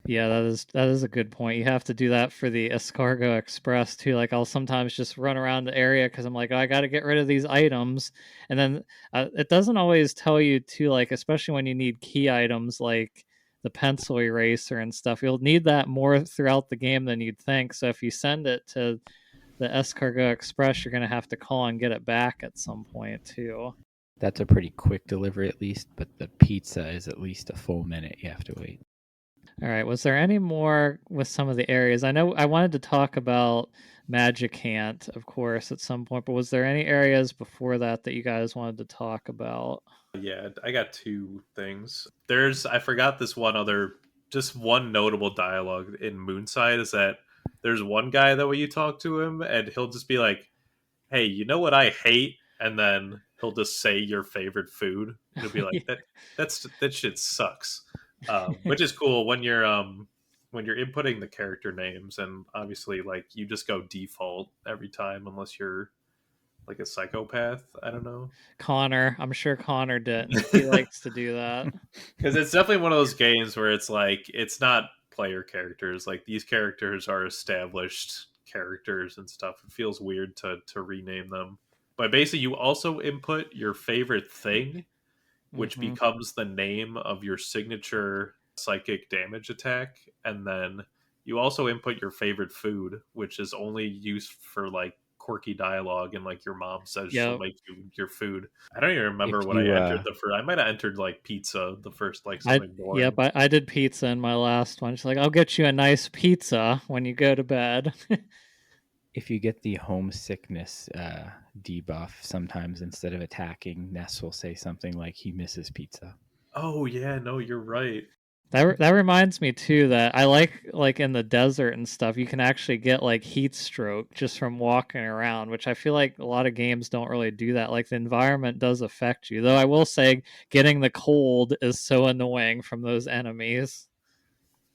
Yeah, that is a good point. You have to do that for the escargot express too. Like I'll sometimes just run around the area because I'm like, oh, I got to get rid of these items, and then it doesn't always tell you to like, especially when you need key items like the pencil eraser and stuff. You'll need that more throughout the game than you'd think. So if you send it to the escargot express, you're gonna have to call and get it back at some point too. That's a pretty quick delivery at least, but the pizza is at least a full minute you have to wait. All right. Was there any more with some of the areas? I know I wanted to talk about Magicant, of course, at some point, but was there any areas before that that you guys wanted to talk about? Yeah, I got two things. I forgot this one other, just one notable dialogue in Moonside is that there's one guy that when you talk to him and he'll just be like, hey, you know what I hate? And then he'll just say your favorite food. It'll be like Yeah. that shit sucks. Which is cool when you're inputting the character names and obviously like you just go default every time unless you're like a psychopath. I don't know. Connor, I'm sure Connor didn't. He likes to do that. Because it's definitely one of those games where it's like it's not player characters. Like these characters are established characters and stuff. It feels weird to rename them. But basically, you also input your favorite thing, which Hmm. becomes the name of your signature psychic damage attack, and then you also input your favorite food, which is only used for like quirky dialogue and like your mom says she'll Yep. make you your food. I don't even remember If what I you entered the first. I might have entered like pizza the first, like I something yep, boring. I did pizza in my last one. She's like, I'll get you a nice pizza when you go to bed. if you get the homesickness debuff, sometimes instead of attacking, Ness will say something like he misses pizza. Oh yeah, no, you're right. That reminds me too that I like in the desert and stuff you can actually get like heat stroke just from walking around, which I feel like a lot of games don't really do that. Like the environment does affect you. Though I will say getting the cold is so annoying from those enemies.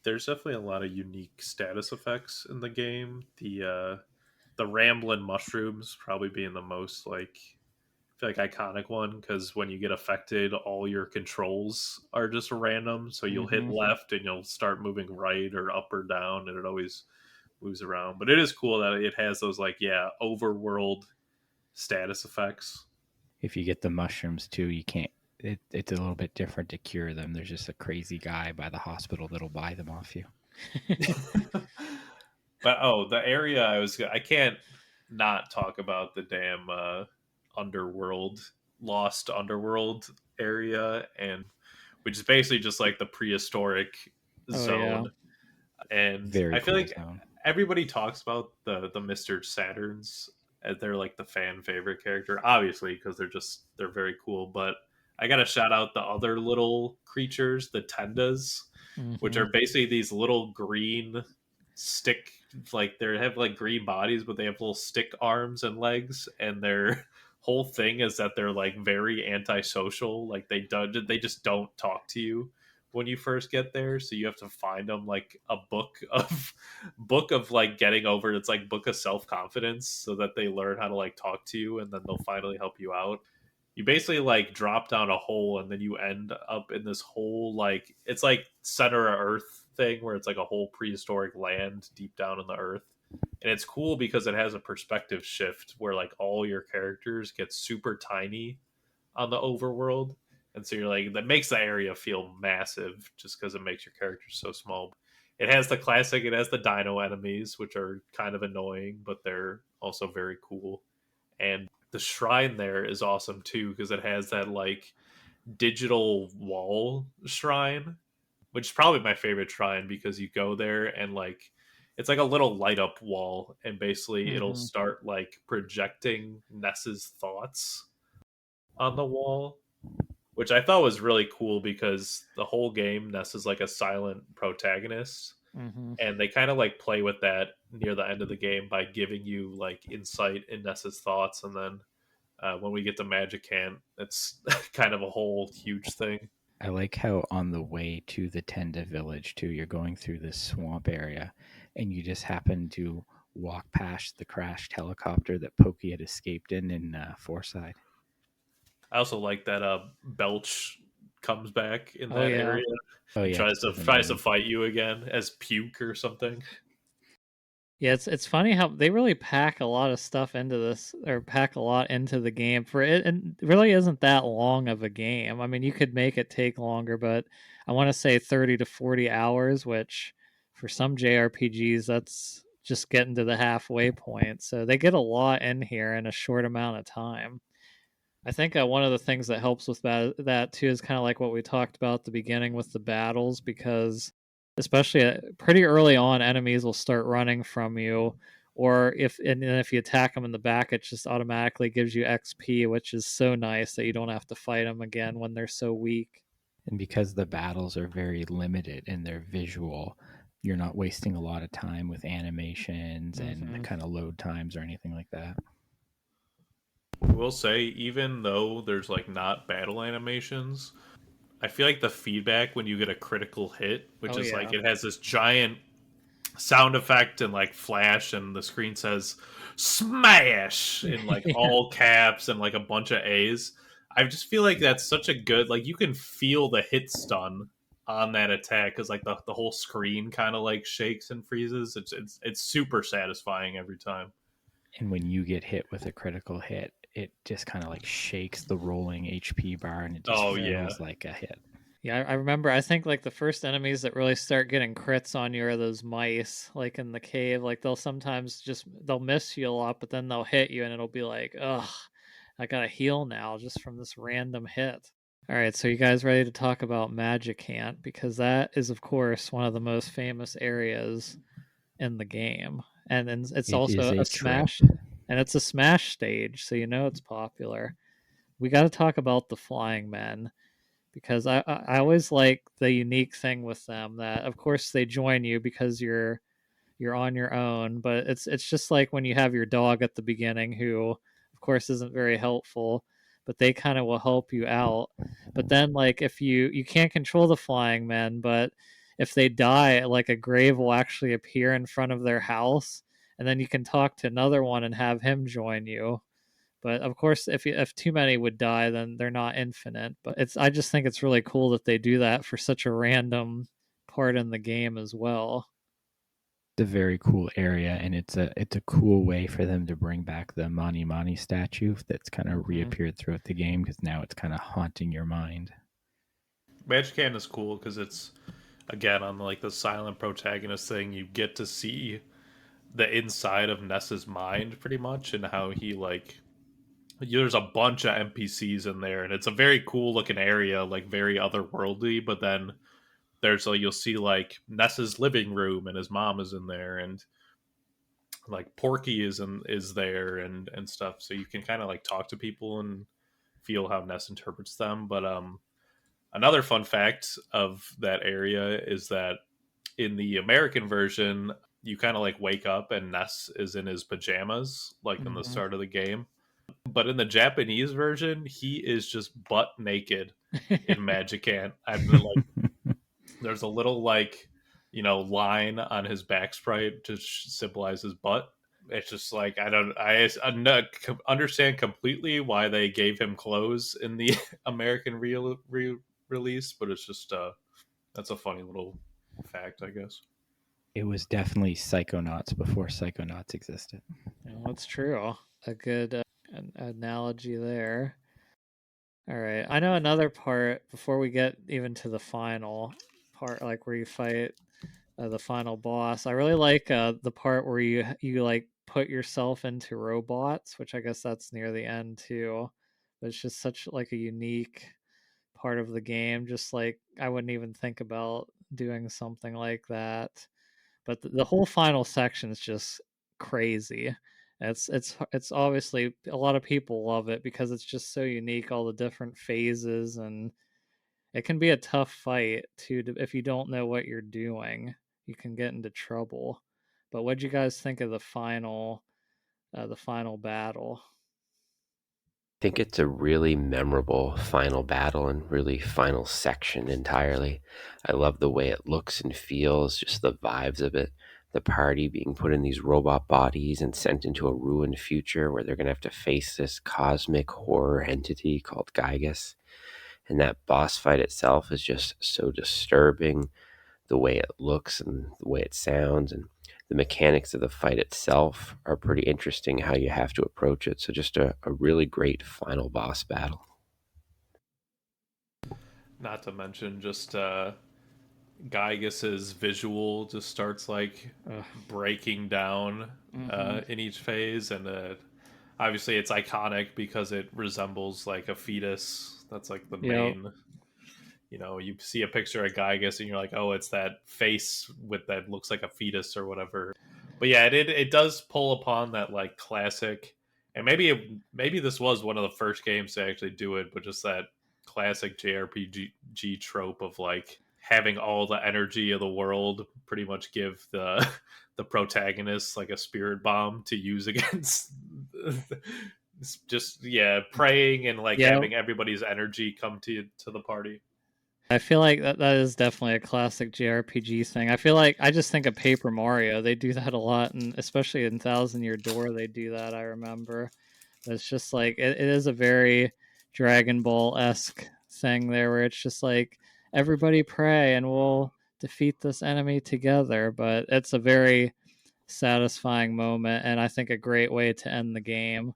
There's definitely a lot of unique status effects in the game. The ramblin' mushrooms probably being the most like feel like iconic one because when you get affected, all your controls are just random. So you'll hit Hmm. left and you'll start moving right or up or down, and it always moves around. But it is cool that it has those like overworld status effects. If you get the mushrooms too, you can't. It's a little bit different to cure them. There's just a crazy guy by the hospital that'll buy them off you. But the area I can't not talk about the damn underworld, lost underworld area, and which is basically just like the prehistoric Oh yeah. zone. And Very I feel cool like zone. everybody talks about the Mr. Saturns as they're like the fan favorite character, obviously because they're very cool. But I gotta shout out the other little creatures, the Tendas, which Hmm. are basically these little green stick, like they have like green bodies, but they have little stick arms and legs, and their whole thing is that they're like very antisocial. Like they just don't talk to you, when you first get there, so you have to find them like a book of like getting over. It's like book of self-confidence, so that they learn how to like talk to you, and then they'll finally help you out. You basically like drop down a hole, and then you end up in this whole like, it's like center of earth thing where it's like a whole prehistoric land deep down in the earth. And it's cool because it has a perspective shift where like all your characters get super tiny on the overworld. And so you're like, that makes the area feel massive just because it makes your characters so small. It has the classic, it has the dino enemies, which are kind of annoying, but they're also very cool. And the shrine there is awesome too, because it has that like digital wall shrine, which is probably my favorite shrine, because you go there and like it's like a little light up wall, and basically it'll start like projecting Ness's thoughts on the wall, which I thought was really cool because the whole game Ness is like a silent protagonist. And they kind of like play with that near the end of the game by giving you like insight in Ness's thoughts, and then when we get to Magic Hand, it's kind of a whole huge thing. I like how on the way to the Tenda village too, you're going through this swamp area, and you just happen to walk past the crashed helicopter that Pokey had escaped in Forside. I also like that Belch comes back in Oh, that yeah. area. Oh He yeah, tries to fight you again as Puke or something. Yeah, it's funny how they really pack a lot of stuff into this, or pack a lot into the game for it, and it really isn't that long of a game. I mean, you could make it take longer, but I want to say 30 to 40 hours, which for some JRPGs, that's just getting to the halfway point. So they get a lot in here in a short amount of time. I think one of the things that helps with that too is kind of like what we talked about at the beginning with the battles, because especially pretty early on, enemies will start running from you, or if you attack them in the back, it just automatically gives you XP, which is so nice that you don't have to fight them again when they're so weak. And because the battles are very limited and they're visual, you're not wasting a lot of time with animations and kind of load times or anything like that. I will say, even though there's like not battle animations, I feel like the feedback when you get a critical hit, which is like it has this giant sound effect and like flash, and the screen says smash in like all caps and like a bunch of A's. I just feel like that's such a good, like, you can feel the hit stun on that attack, because like the whole screen kind of like shakes and freezes. It's super satisfying every time. And when you get hit with a critical hit, it just kind of like shakes the rolling HP bar, and it just feels like a hit. Yeah, I remember, I think like the first enemies that really start getting crits on you are those mice, like in the cave. Like they'll miss you a lot, but then they'll hit you and it'll be like, ugh, I gotta heal now just from this random hit. All right, so you guys ready to talk about Magicant? Because that is, of course, one of the most famous areas in the game. And then it's also a Smash, and it's a Smash stage, so you know it's popular. We got to talk about the Flying Men, because I always like the unique thing with them that, of course, they join you because you're on your own, but it's just like when you have your dog at the beginning, who of course isn't very helpful, but they kind of will help you out. But then like if you can't control the Flying Men, but if they die, like a grave will actually appear in front of their house, and then you can talk to another one and have him join you. But of course, if too many would die, then they're not infinite. But I just think it's really cool that they do that for such a random part in the game as well. It's a very cool area, and it's a cool way for them to bring back the Mani Mani statue that's kind of reappeared throughout the game, because now it's kind of haunting your mind. Magicant is cool because it's, again, on like the silent protagonist thing, you get to see the inside of Ness's mind pretty much, and how he like, there's a bunch of NPCs in there, and it's a very cool looking area, like very otherworldly. But then there's like, you'll see like Ness's living room, and his mom is in there, and like Porky is there and stuff. So you can kind of like talk to people and feel how Ness interprets them. But another fun fact of that area is that in the American version, you kind of like wake up and Ness is in his pajamas, like in the start of the game. But in the Japanese version, he is just butt naked in Magicant. I've been like, there's a little line on his back sprite to symbolize his butt. It's just like I understand completely why they gave him clothes in the American release, but it's just that's a funny little fact, I guess. It was definitely Psychonauts before Psychonauts existed. That's true. A good analogy there. All right. I know another part before we get even to the final part, like where you fight the final boss. I really like the part where you like put yourself into robots, which I guess that's near the end too. But it's just such like a unique part of the game. Just like I wouldn't even think about doing something like that. But the whole final section is just crazy. It's obviously a lot of people love it because it's just so unique, all the different phases, and it can be a tough fight too if you don't know what you're doing. You can get into trouble. But what'd you guys think of the final battle? I think it's a really memorable final battle and really final section entirely. I love the way it looks and feels, just the vibes of it. The party being put in these robot bodies and sent into a ruined future where they're going to have to face this cosmic horror entity called Gygus. And that boss fight itself is just so disturbing, the way it looks and the way it sounds, and the mechanics of the fight itself are pretty interesting, how you have to approach it. So just a really great final boss battle. Not to mention just Giygas's visual just starts like breaking down in each phase, and obviously it's iconic because it resembles like a fetus. That's like the main. You see a picture of Gygas and you're like, oh, it's that face with that looks like a fetus or whatever. But yeah, it does pull upon that like classic, and maybe this was one of the first games to actually do it, but just that classic JRPG trope of like having all the energy of the world pretty much give the the protagonist like a spirit bomb to use against just praying and like having everybody's energy come to the party. I feel like that is definitely a classic JRPG thing. I feel like I just think of Paper Mario. They do that a lot, and especially in Thousand Year Door, they do that. I remember. But it's just like it is a very Dragon Ball esque thing there, where it's just like everybody pray and we'll defeat this enemy together. But it's a very satisfying moment, and I think a great way to end the game.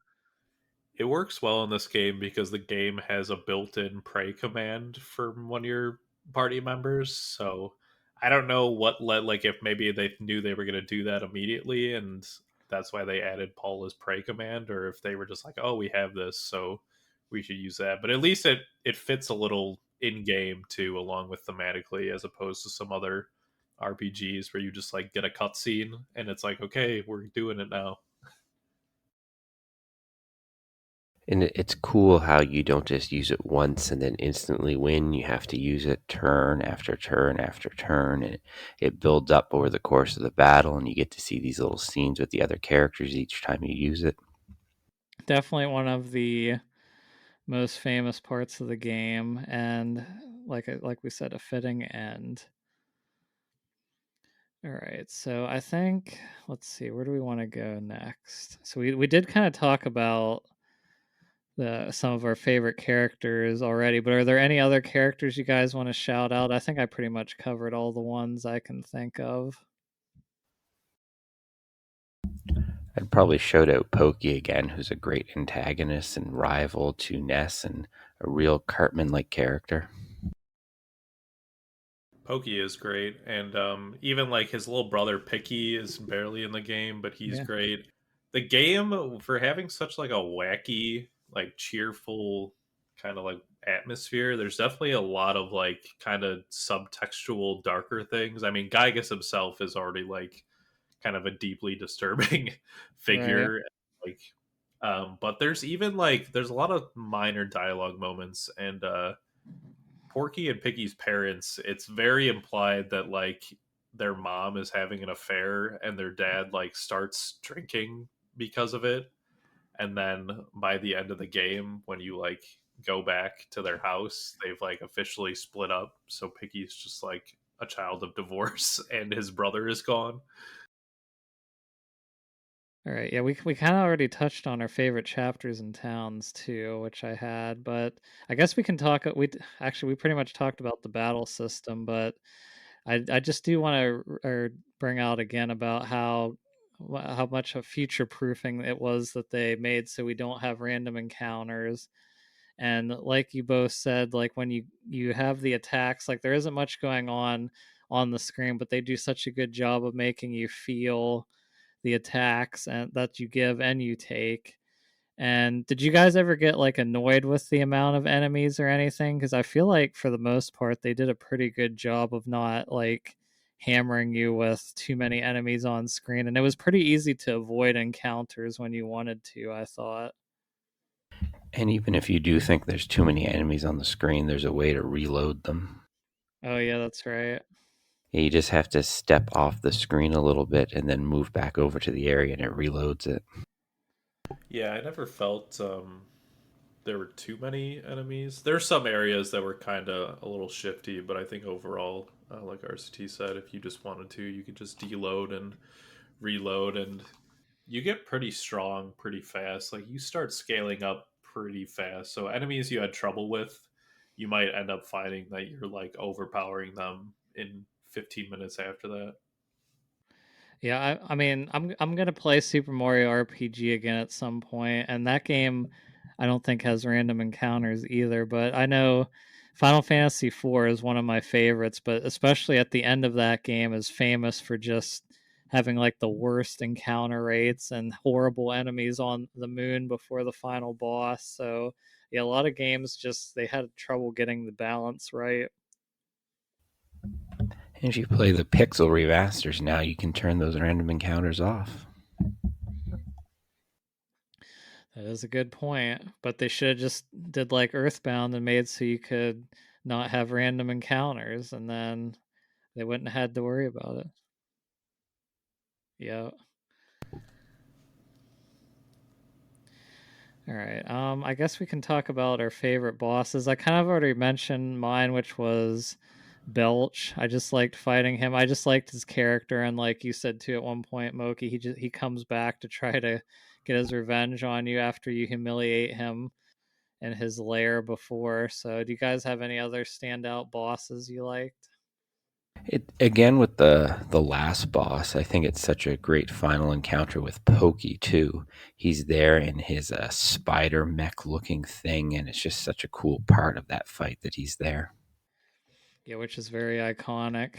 It works well in this game because the game has a built-in pray command for one of your party members. So I don't know what led, like if maybe they knew they were going to do that immediately and that's why they added Paula's pray command, or if they were just like, oh, we have this, so we should use that. But at least it fits a little in game too, along with thematically, as opposed to some other RPGs where you just like get a cutscene and it's like, okay, we're doing it now. And it's cool how you don't just use it once and then instantly win. You have to use it turn after turn after turn, and it builds up over the course of the battle, and you get to see these little scenes with the other characters each time you use it. Definitely one of the most famous parts of the game, and like we said, a fitting end. All right, so I think let's see, where do we want to go next? So we did kind of talk about some of our favorite characters already, but are there any other characters you guys want to shout out? I think I pretty much covered all the ones I can think of. I'd probably shout out Pokey again, who's a great antagonist and rival to Ness and a real Cartman-like character. Pokey is great, and even like his little brother Picky is barely in the game, but he's great. The game, for having such like a wacky, like cheerful kind of like atmosphere, there's definitely a lot of like kind of subtextual darker things. I mean, Gygas himself is already like kind of a deeply disturbing figure. Right. Like but there's even like there's a lot of minor dialogue moments, and Porky and Piggy's parents, it's very implied that like their mom is having an affair and their dad like starts drinking because of it. And then by the end of the game, when you like go back to their house, they've like officially split up. So Piggy's just like a child of divorce and his brother is gone. All right, yeah, we kind of already touched on our favorite chapters and towns too, which I had, but I guess we can talk. Actually, we pretty much talked about the battle system, but I just do want to bring out again about how much of future proofing it was that they made so we don't have random encounters. And like you both said, like when you have the attacks, like there isn't much going on the screen, but they do such a good job of making you feel the attacks and that you give and you take. And did you guys ever get like annoyed with the amount of enemies or anything? Because I feel like for the most part they did a pretty good job of not like hammering you with too many enemies on screen, and it was pretty easy to avoid encounters when you wanted to, I thought. And even if you do think there's too many enemies on the screen, there's a way to reload them. Oh yeah, that's right. You just have to step off the screen a little bit and then move back over to the area and it reloads it. Yeah, I never felt there were too many enemies. There's some areas that were kind of a little shifty, but I think overall, like RCT said, if you just wanted to, you could just deload and reload, and you get pretty strong pretty fast. Like you start scaling up pretty fast. So enemies you had trouble with, you might end up finding that you're like overpowering them in 15 minutes after that. Yeah, I mean, I'm gonna play Super Mario RPG again at some point, and that game I don't think has random encounters either. But I know Final Fantasy IV is one of my favorites, but especially at the end of that game is famous for just having like the worst encounter rates and horrible enemies on the moon before the final boss. So yeah, a lot of games just they had trouble getting the balance right. And if you play the pixel remasters now, you can turn those random encounters off. That is a good point, but they should have just did like Earthbound and made so you could not have random encounters, and then they wouldn't have had to worry about it. Yeah. All right. I guess we can talk about our favorite bosses. I kind of already mentioned mine, which was Belch. I just liked fighting him. I just liked his character, and like you said too, at one point, Moki, he comes back to try to get his revenge on you after you humiliate him in his lair before. So, do you guys have any other standout bosses you liked? It again with the last boss. I think it's such a great final encounter with Pokey too. He's there in his spider mech looking thing, and it's just such a cool part of that fight that he's there. Yeah, which is very iconic.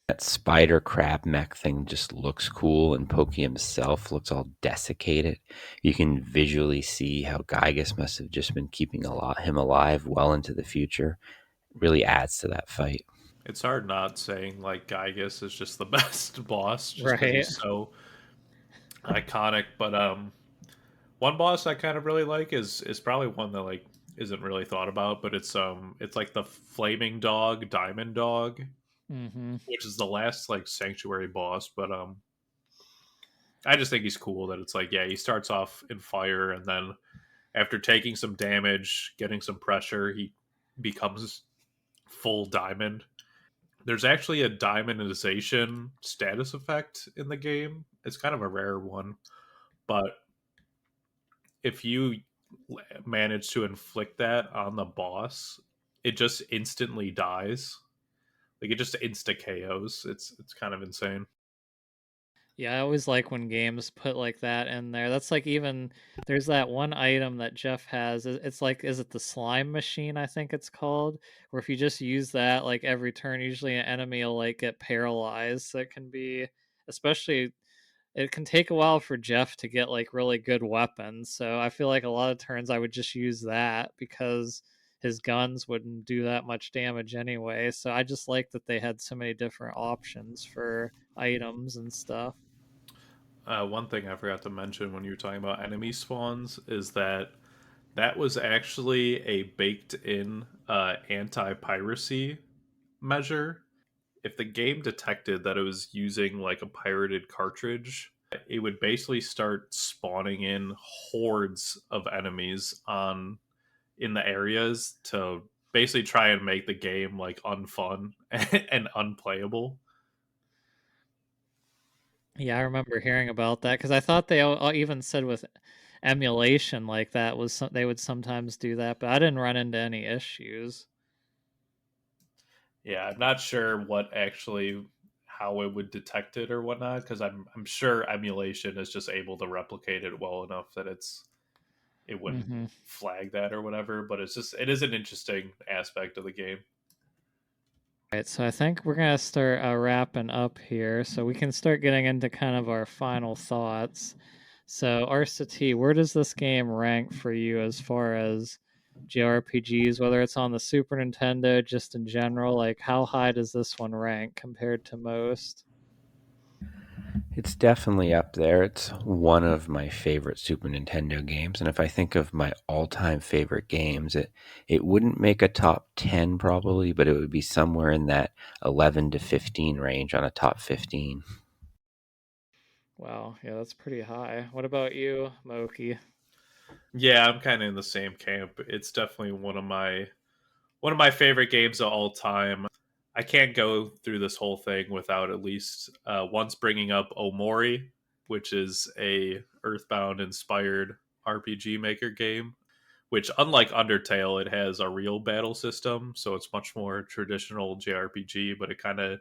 That spider crab mech thing just looks cool, and Pokey himself looks all desiccated. You can visually see how Gygas must have just been keeping him alive well into the future. It really adds to that fight. It's hard not saying like Gygas is just the best boss just because Right. he's so iconic. But one boss I kind of really like is probably one that like isn't really thought about, but it's like the flaming dog, diamond dog, Mm-hmm. which is the last like sanctuary boss. But I just think he's cool that it's like, yeah, he starts off in fire, and then after taking some damage, getting some pressure, he becomes full diamond. There's actually a diamondization status effect in the game. It's kind of a rare one, but if you manage to inflict that on the boss, it just instantly dies. Like it just insta KOs. It's kind of insane. Yeah, I always like when games put like that in there. That's like even there's that one item that Jeff has. It's like is it the slime machine? I think it's called. Where if you just use that like every turn, usually an enemy will like get paralyzed. So it can be, especially it can take a while for Jeff to get like really good weapons. So I feel like a lot of turns I would just use that because his guns wouldn't do that much damage anyway. So I just like that they had so many different options for items and stuff. One thing I forgot to mention when you were talking about enemy spawns is that that was actually a baked-in anti-piracy measure. If the game detected that it was using like a pirated cartridge, it would basically start spawning in hordes of enemies on in the areas to basically try and make the game like unfun and unplayable. Yeah, I remember hearing about that because I thought they even said with emulation like that was they would sometimes do that, but I didn't run into any issues. Yeah, I'm not sure what actually how it would detect it or whatnot, because I'm sure emulation is just able to replicate it well enough that it wouldn't Hmm. flag that or whatever. But it is an interesting aspect of the game. Right, so I think we're gonna start wrapping up here, so we can start getting into kind of our final thoughts. So, RCT, where does this game rank for you as far as JRPGs, whether it's on the Super Nintendo, just in general? Like, how high does this one rank compared to most? It's definitely up there. It's one of my favorite Super Nintendo games, and if I think of my all-time favorite games, it wouldn't make a top 10 probably, but it would be somewhere in that 11 to 15 range on a top 15. Wow, yeah, that's pretty high. What about you, Moki? Yeah, I'm kind of in the same camp. It's definitely one of my favorite games of all time. I can't go through this whole thing without at least once bringing up Omori, which is a Earthbound inspired RPG Maker game. Which, unlike Undertale, it has a real battle system, so it's much more traditional JRPG, but it kind of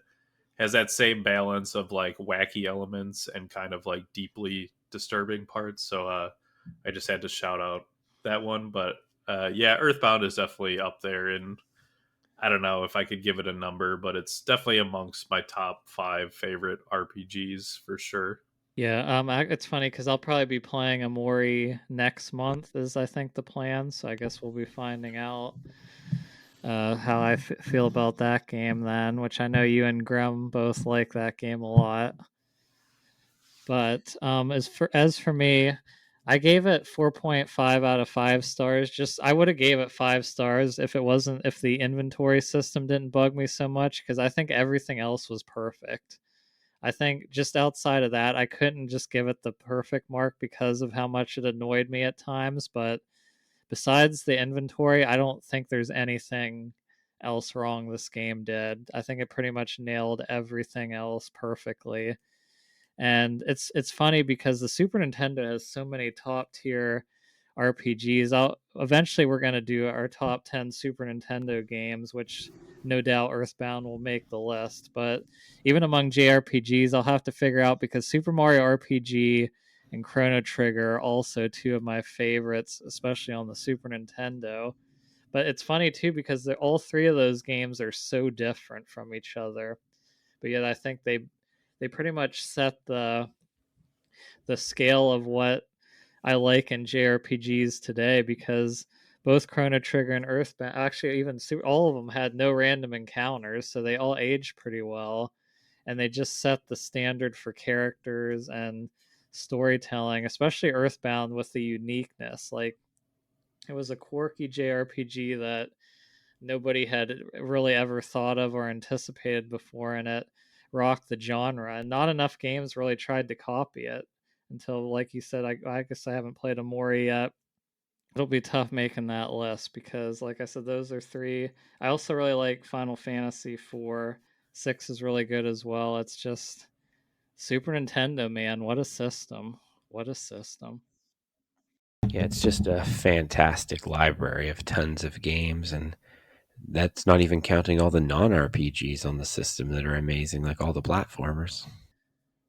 has that same balance of like wacky elements and kind of like deeply disturbing parts. So I just had to shout out that one. But yeah, Earthbound is definitely up there, and I don't know if I could give it a number, but it's definitely amongst my top 5 favorite RPGs for sure. Yeah, it's funny because I'll probably be playing Amori next month, is I think the plan. So I guess we'll be finding out how I feel about that game then, which I know you and Graham both like that game a lot. But as for me, I gave it 4.5 out of 5 stars. Just I would have gave it 5 stars if the inventory system didn't bug me so much because I think everything else was perfect. I think just outside of that, I couldn't just give it the perfect mark because of how much it annoyed me at times, but besides the inventory, I don't think there's anything else wrong this game did. I think it pretty much nailed everything else perfectly. And it's funny because the Super Nintendo has so many top tier RPGs. Eventually we're going to do our top 10 Super Nintendo games, which no doubt Earthbound will make the list. But even among JRPGs, I'll have to figure out because Super Mario RPG and Chrono Trigger are also two of my favorites, especially on the Super Nintendo. But it's funny too because all three of those games are so different from each other. But yet I think they pretty much set the scale of what I like in JRPGs today because both Chrono Trigger and Earthbound, actually even all of them had no random encounters, so they all aged pretty well, and they just set the standard for characters and storytelling, especially Earthbound with the uniqueness. Like it was a quirky JRPG that nobody had really ever thought of or anticipated before, and it rocked the genre. And not enough games really tried to copy it until, like you said, I guess I haven't played Amori yet. It'll be tough making that list because, like I said, those are three. I also really like Final Fantasy 4. 6 is really good as well. It's just Super Nintendo, man. What a system. What a system. Yeah, it's just a fantastic library of tons of games, and that's not even counting all the non RPGs on the system that are amazing, like all the platformers.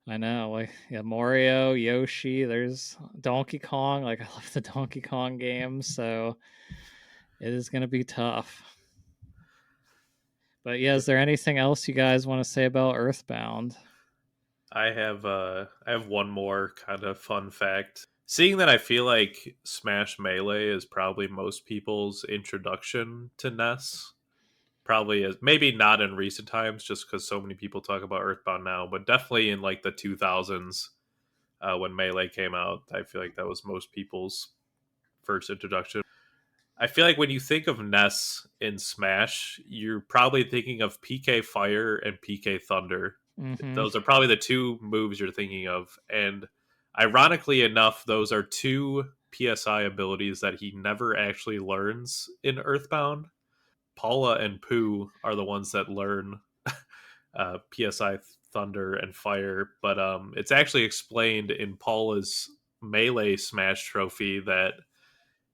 I know, like yeah, Mario, Yoshi, there's Donkey Kong. Like I love the Donkey Kong games, so it is gonna be tough. But yeah, is there anything else you guys want to say about Earthbound? I have one more kind of fun fact. Seeing that I feel like Smash Melee is probably most people's introduction to NES. Probably is maybe not in recent times just because so many people talk about Earthbound now, but definitely in like the 2000s when Melee came out. I feel like that was most people's first introduction. I feel like when you think of Ness in Smash, you're probably thinking of PK Fire and PK Thunder. Mm-hmm. Those are probably the two moves you're thinking of. And ironically enough, those are two PSI abilities that he never actually learns in Earthbound. Paula and Pooh are the ones that learn PSI Thunder and Fire, but it's actually explained in Paula's Melee Smash trophy that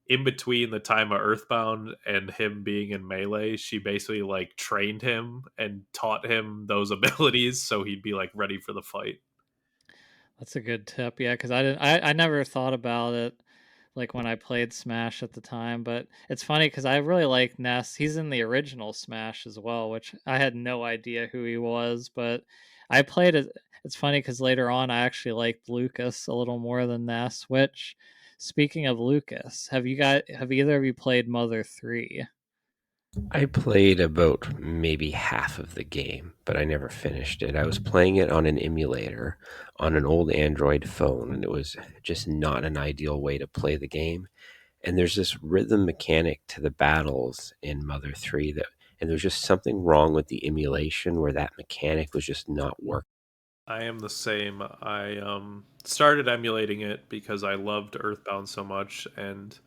in between the time of Earthbound and him being in Melee, she basically like trained him and taught him those abilities so he'd be like ready for the fight. That's a good tip. Yeah, because I never thought about it like when I played Smash at the time, but it's funny because I really like Ness. He's in the original Smash as well, which I had no idea who he was, but I played it. It's funny because later on I actually liked Lucas a little more than Ness. Which, speaking of Lucas, have either of you played Mother 3? I played about maybe half of the game, but I never finished it. I was playing it on an emulator on an old Android phone, and it was just not an ideal way to play the game. And there's this rhythm mechanic to the battles in Mother 3 and there's just something wrong with the emulation where that mechanic was just not working. I am the same. I started emulating it because I loved Earthbound so much and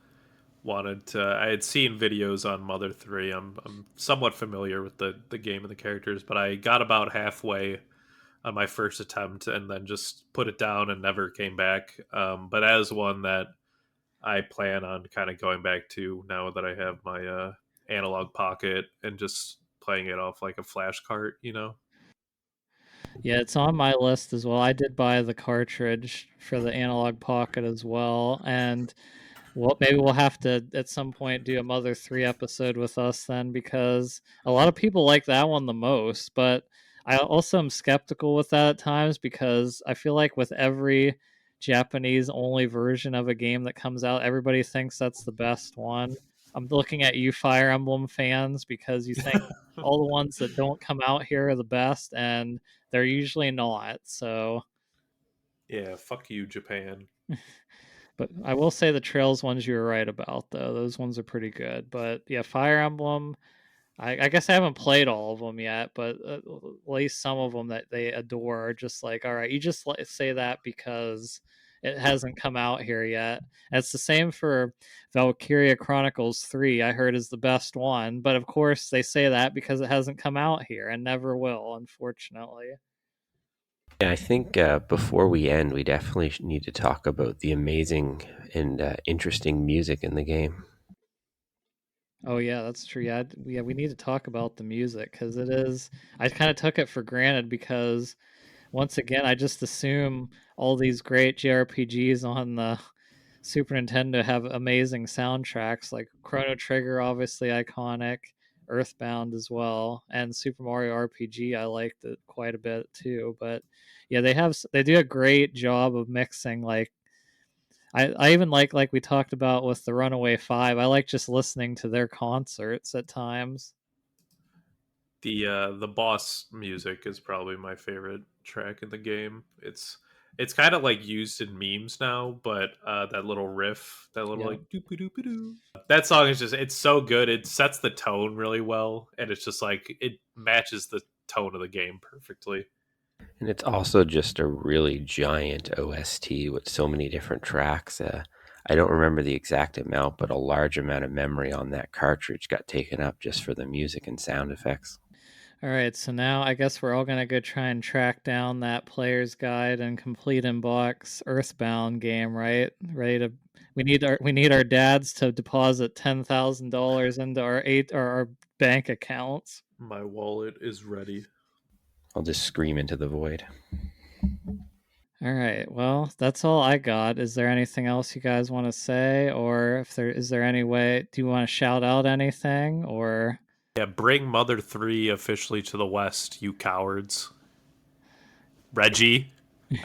wanted to. I had seen videos on Mother 3. I'm somewhat familiar with the game and the characters, but I got about halfway on my first attempt and then just put it down and never came back. But as one that I plan on kind of going back to now that I have my analog pocket and just playing it off like a flash cart, you know? Yeah, it's on my list as well. I did buy the cartridge for the Analog Pocket as well, and well, maybe we'll have to at some point do a Mother 3 episode with us then, because a lot of people like that one the most, but I also am skeptical with that at times because I feel like with every Japanese only version of a game that comes out, everybody thinks that's the best one. I'm looking at you, Fire Emblem fans, because you think all the ones that don't come out here are the best, and they're usually not. So, Yeah, fuck you, Japan. but I will say the Trails ones you were right about, though. Those ones are pretty good. But yeah, Fire Emblem, I guess I haven't played all of them yet, but at least some of them that they adore are just like, all right, you just say that because it hasn't come out here yet. And it's the same for Valkyria Chronicles 3, I heard is the best one. But of course, they say that because it hasn't come out here and never will, unfortunately. Yeah, I think before we end, we definitely need to talk about the amazing and interesting music in the game. Oh yeah, that's true. Yeah, we need to talk about the music because it is. I kind of took it for granted because once again, I just assume all these great JRPGs on the Super Nintendo have amazing soundtracks, like Chrono Trigger, obviously iconic, Earthbound as well, and Super Mario RPG. I liked it quite a bit too. But yeah, they do a great job of mixing like I even like we talked about with the Runaway Five. I like just listening to their concerts at times. The boss music is probably my favorite track in the game. It's kind of like used in memes now, but that little riff, that little Yeah. like doop doop doo, that song is just it's so good. It sets the tone really well, and it's just like it matches the tone of the game perfectly. And it's also just a really giant OST with so many different tracks. I don't remember the exact amount, but a large amount of memory on that cartridge got taken up just for the music and sound effects. All right, so now I guess we're all gonna go try and track down that player's guide and complete in box Earthbound game, right? Ready to we need our dads to deposit $10,000 into our bank accounts. My wallet is ready. I'll just scream into the void. All right, well, that's all I got. Is there anything else you guys want to say, or if there is there any way? Do you want to shout out anything, or? Yeah, bring Mother 3 officially to the West, you cowards. Reggie,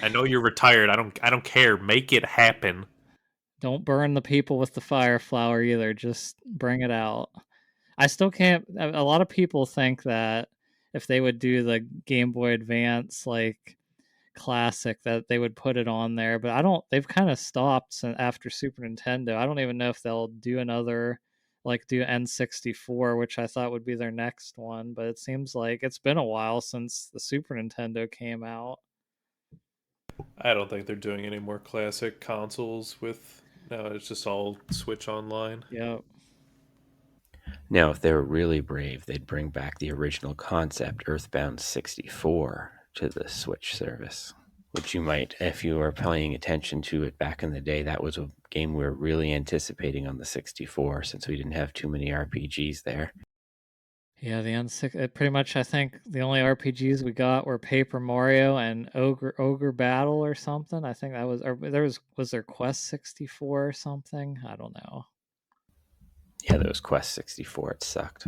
I know you're retired. I don't care. Make it happen. Don't burn the people with the fire flower either. Just bring it out. I still can't. A lot of people think that if they would do the Game Boy Advance like classic, that they would put it on there, but I don't. They've kind of stopped after Super Nintendo. I don't even know if they'll do another, like do N64, which I thought would be their next one. But it seems like it's been a while since the Super Nintendo came out. I don't think they're doing any more classic consoles with. No, it's just all Switch Online. Yeah. Now, if they were really brave, they'd bring back the original concept, Earthbound 64, to the Switch service. Which you might, if you were paying attention to it back in the day, that was a game we were really anticipating on the 64 since we didn't have too many RPGs there. Yeah, the N6. Pretty much, I think the only RPGs we got were Paper Mario and Ogre Battle or something. I think that was. Or was there Quest 64 or something? I don't know. Yeah, there was Quest 64. It sucked.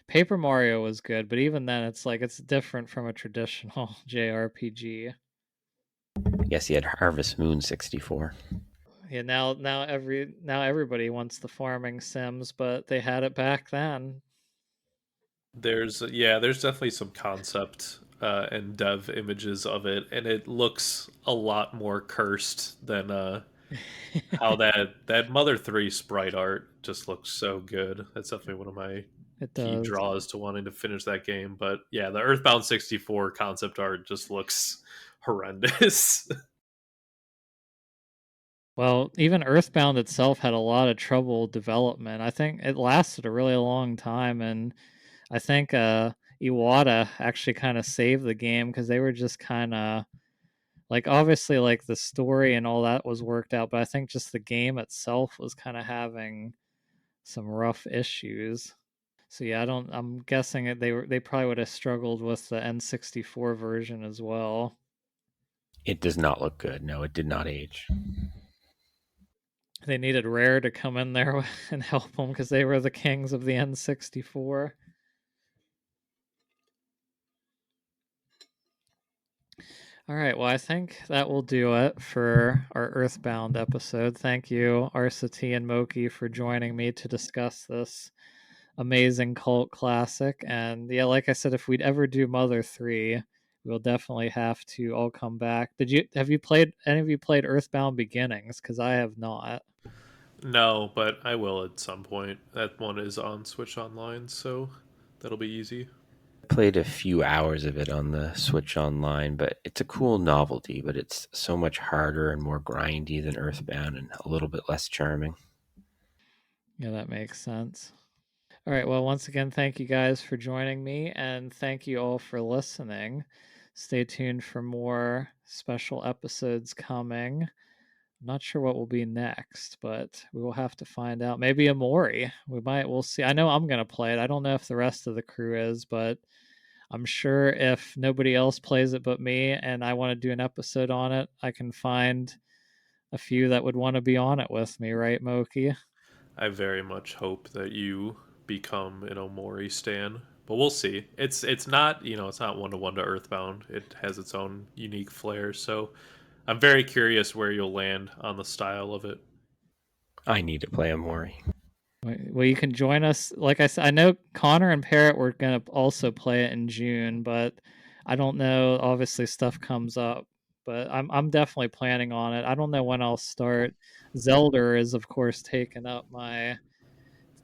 Paper Mario was good, but even then, it's different from a traditional JRPG. Yes, you had Harvest Moon 64. Yeah, now everybody wants the farming sims, but they had it back then. There's definitely some concept and dev images of it, and it looks a lot more cursed than how that Mother 3 sprite art just looks so good. That's definitely one of my It key does. draws to wanting to finish that game. But yeah, the Earthbound 64 concept art just looks horrendous. Well, even Earthbound itself had a lot of trouble development. I think it lasted a really long time, and I think Iwata actually kind of saved the game because they were just kind of like, obviously, like the story and all that was worked out, but I think just the game itself was kind of having some rough issues. So yeah, I'm guessing they probably would have struggled with the N64 version as well. It does not look good. No, it did not age. They needed Rare to come in there and help them because they were the kings of the N64. All right, well, I think that will do it for our Earthbound episode. Thank you, Arcitee and Mokey, for joining me to discuss this amazing cult classic. And yeah, like I said, if we'd ever do Mother 3, we'll definitely have to all come back. Have you played any of you played Earthbound Beginnings? Because I have not. No, but I will at some point. That one is on Switch Online, so that'll be easy. Played a few hours of it on the Switch Online, but it's a cool novelty, but it's so much harder and more grindy than Earthbound and a little bit less charming. Yeah, that makes sense. All right. Well, once again, thank you guys for joining me, and thank you all for listening. Stay tuned for more special episodes coming. I'm not sure what will be next, but we will have to find out. Maybe Amori. We'll see. I know I'm going to play it. I don't know if the rest of the crew is, but I'm sure if nobody else plays it but me and I want to do an episode on it, I can find a few that would want to be on it with me, right, Moki? I very much hope that you become an Omori stan, but we'll see. It's not it's not 1-to-1 to Earthbound. It has its own unique flair. So I'm very curious where you'll land on the style of it. I need to play Amori. Well, you can join us. Like I said, I know Connor and Parrot were going to also play it in June, but I don't know. Obviously, stuff comes up, but I'm definitely planning on it. I don't know when I'll start. Zelda is, of course, taking up a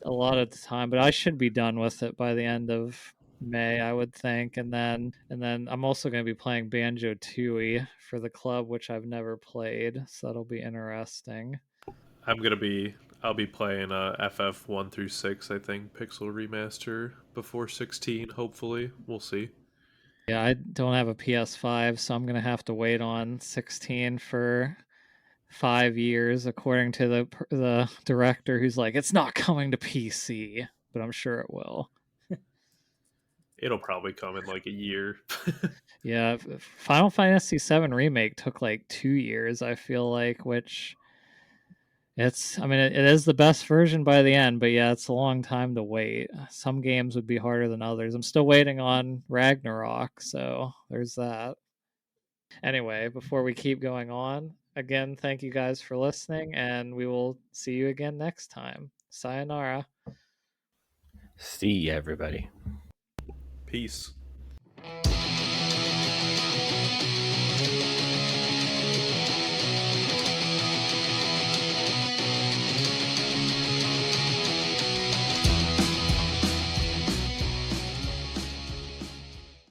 lot of the time, but I should be done with it by the end of May, I would think. And then I'm also going to be playing Banjo Tooie for the club, which I've never played, so that'll be interesting. I'll be playing FF 1 through 6, I think, Pixel Remaster before 16, hopefully. We'll see. Yeah, I don't have a PS5, so I'm going to have to wait on 16 for 5 years, according to the director, who's like, it's not coming to PC, but I'm sure it will. It'll probably come in like a year. Yeah, Final Fantasy VII Remake took like 2 years, I feel like, which I mean, it is the best version by the end, but yeah, it's a long time to wait. Some games would be harder than others. I'm still waiting on Ragnarok, so there's that. Anyway, before we keep going on, again, thank you guys for listening, and we will see you again next time. Sayonara. See everybody. Peace.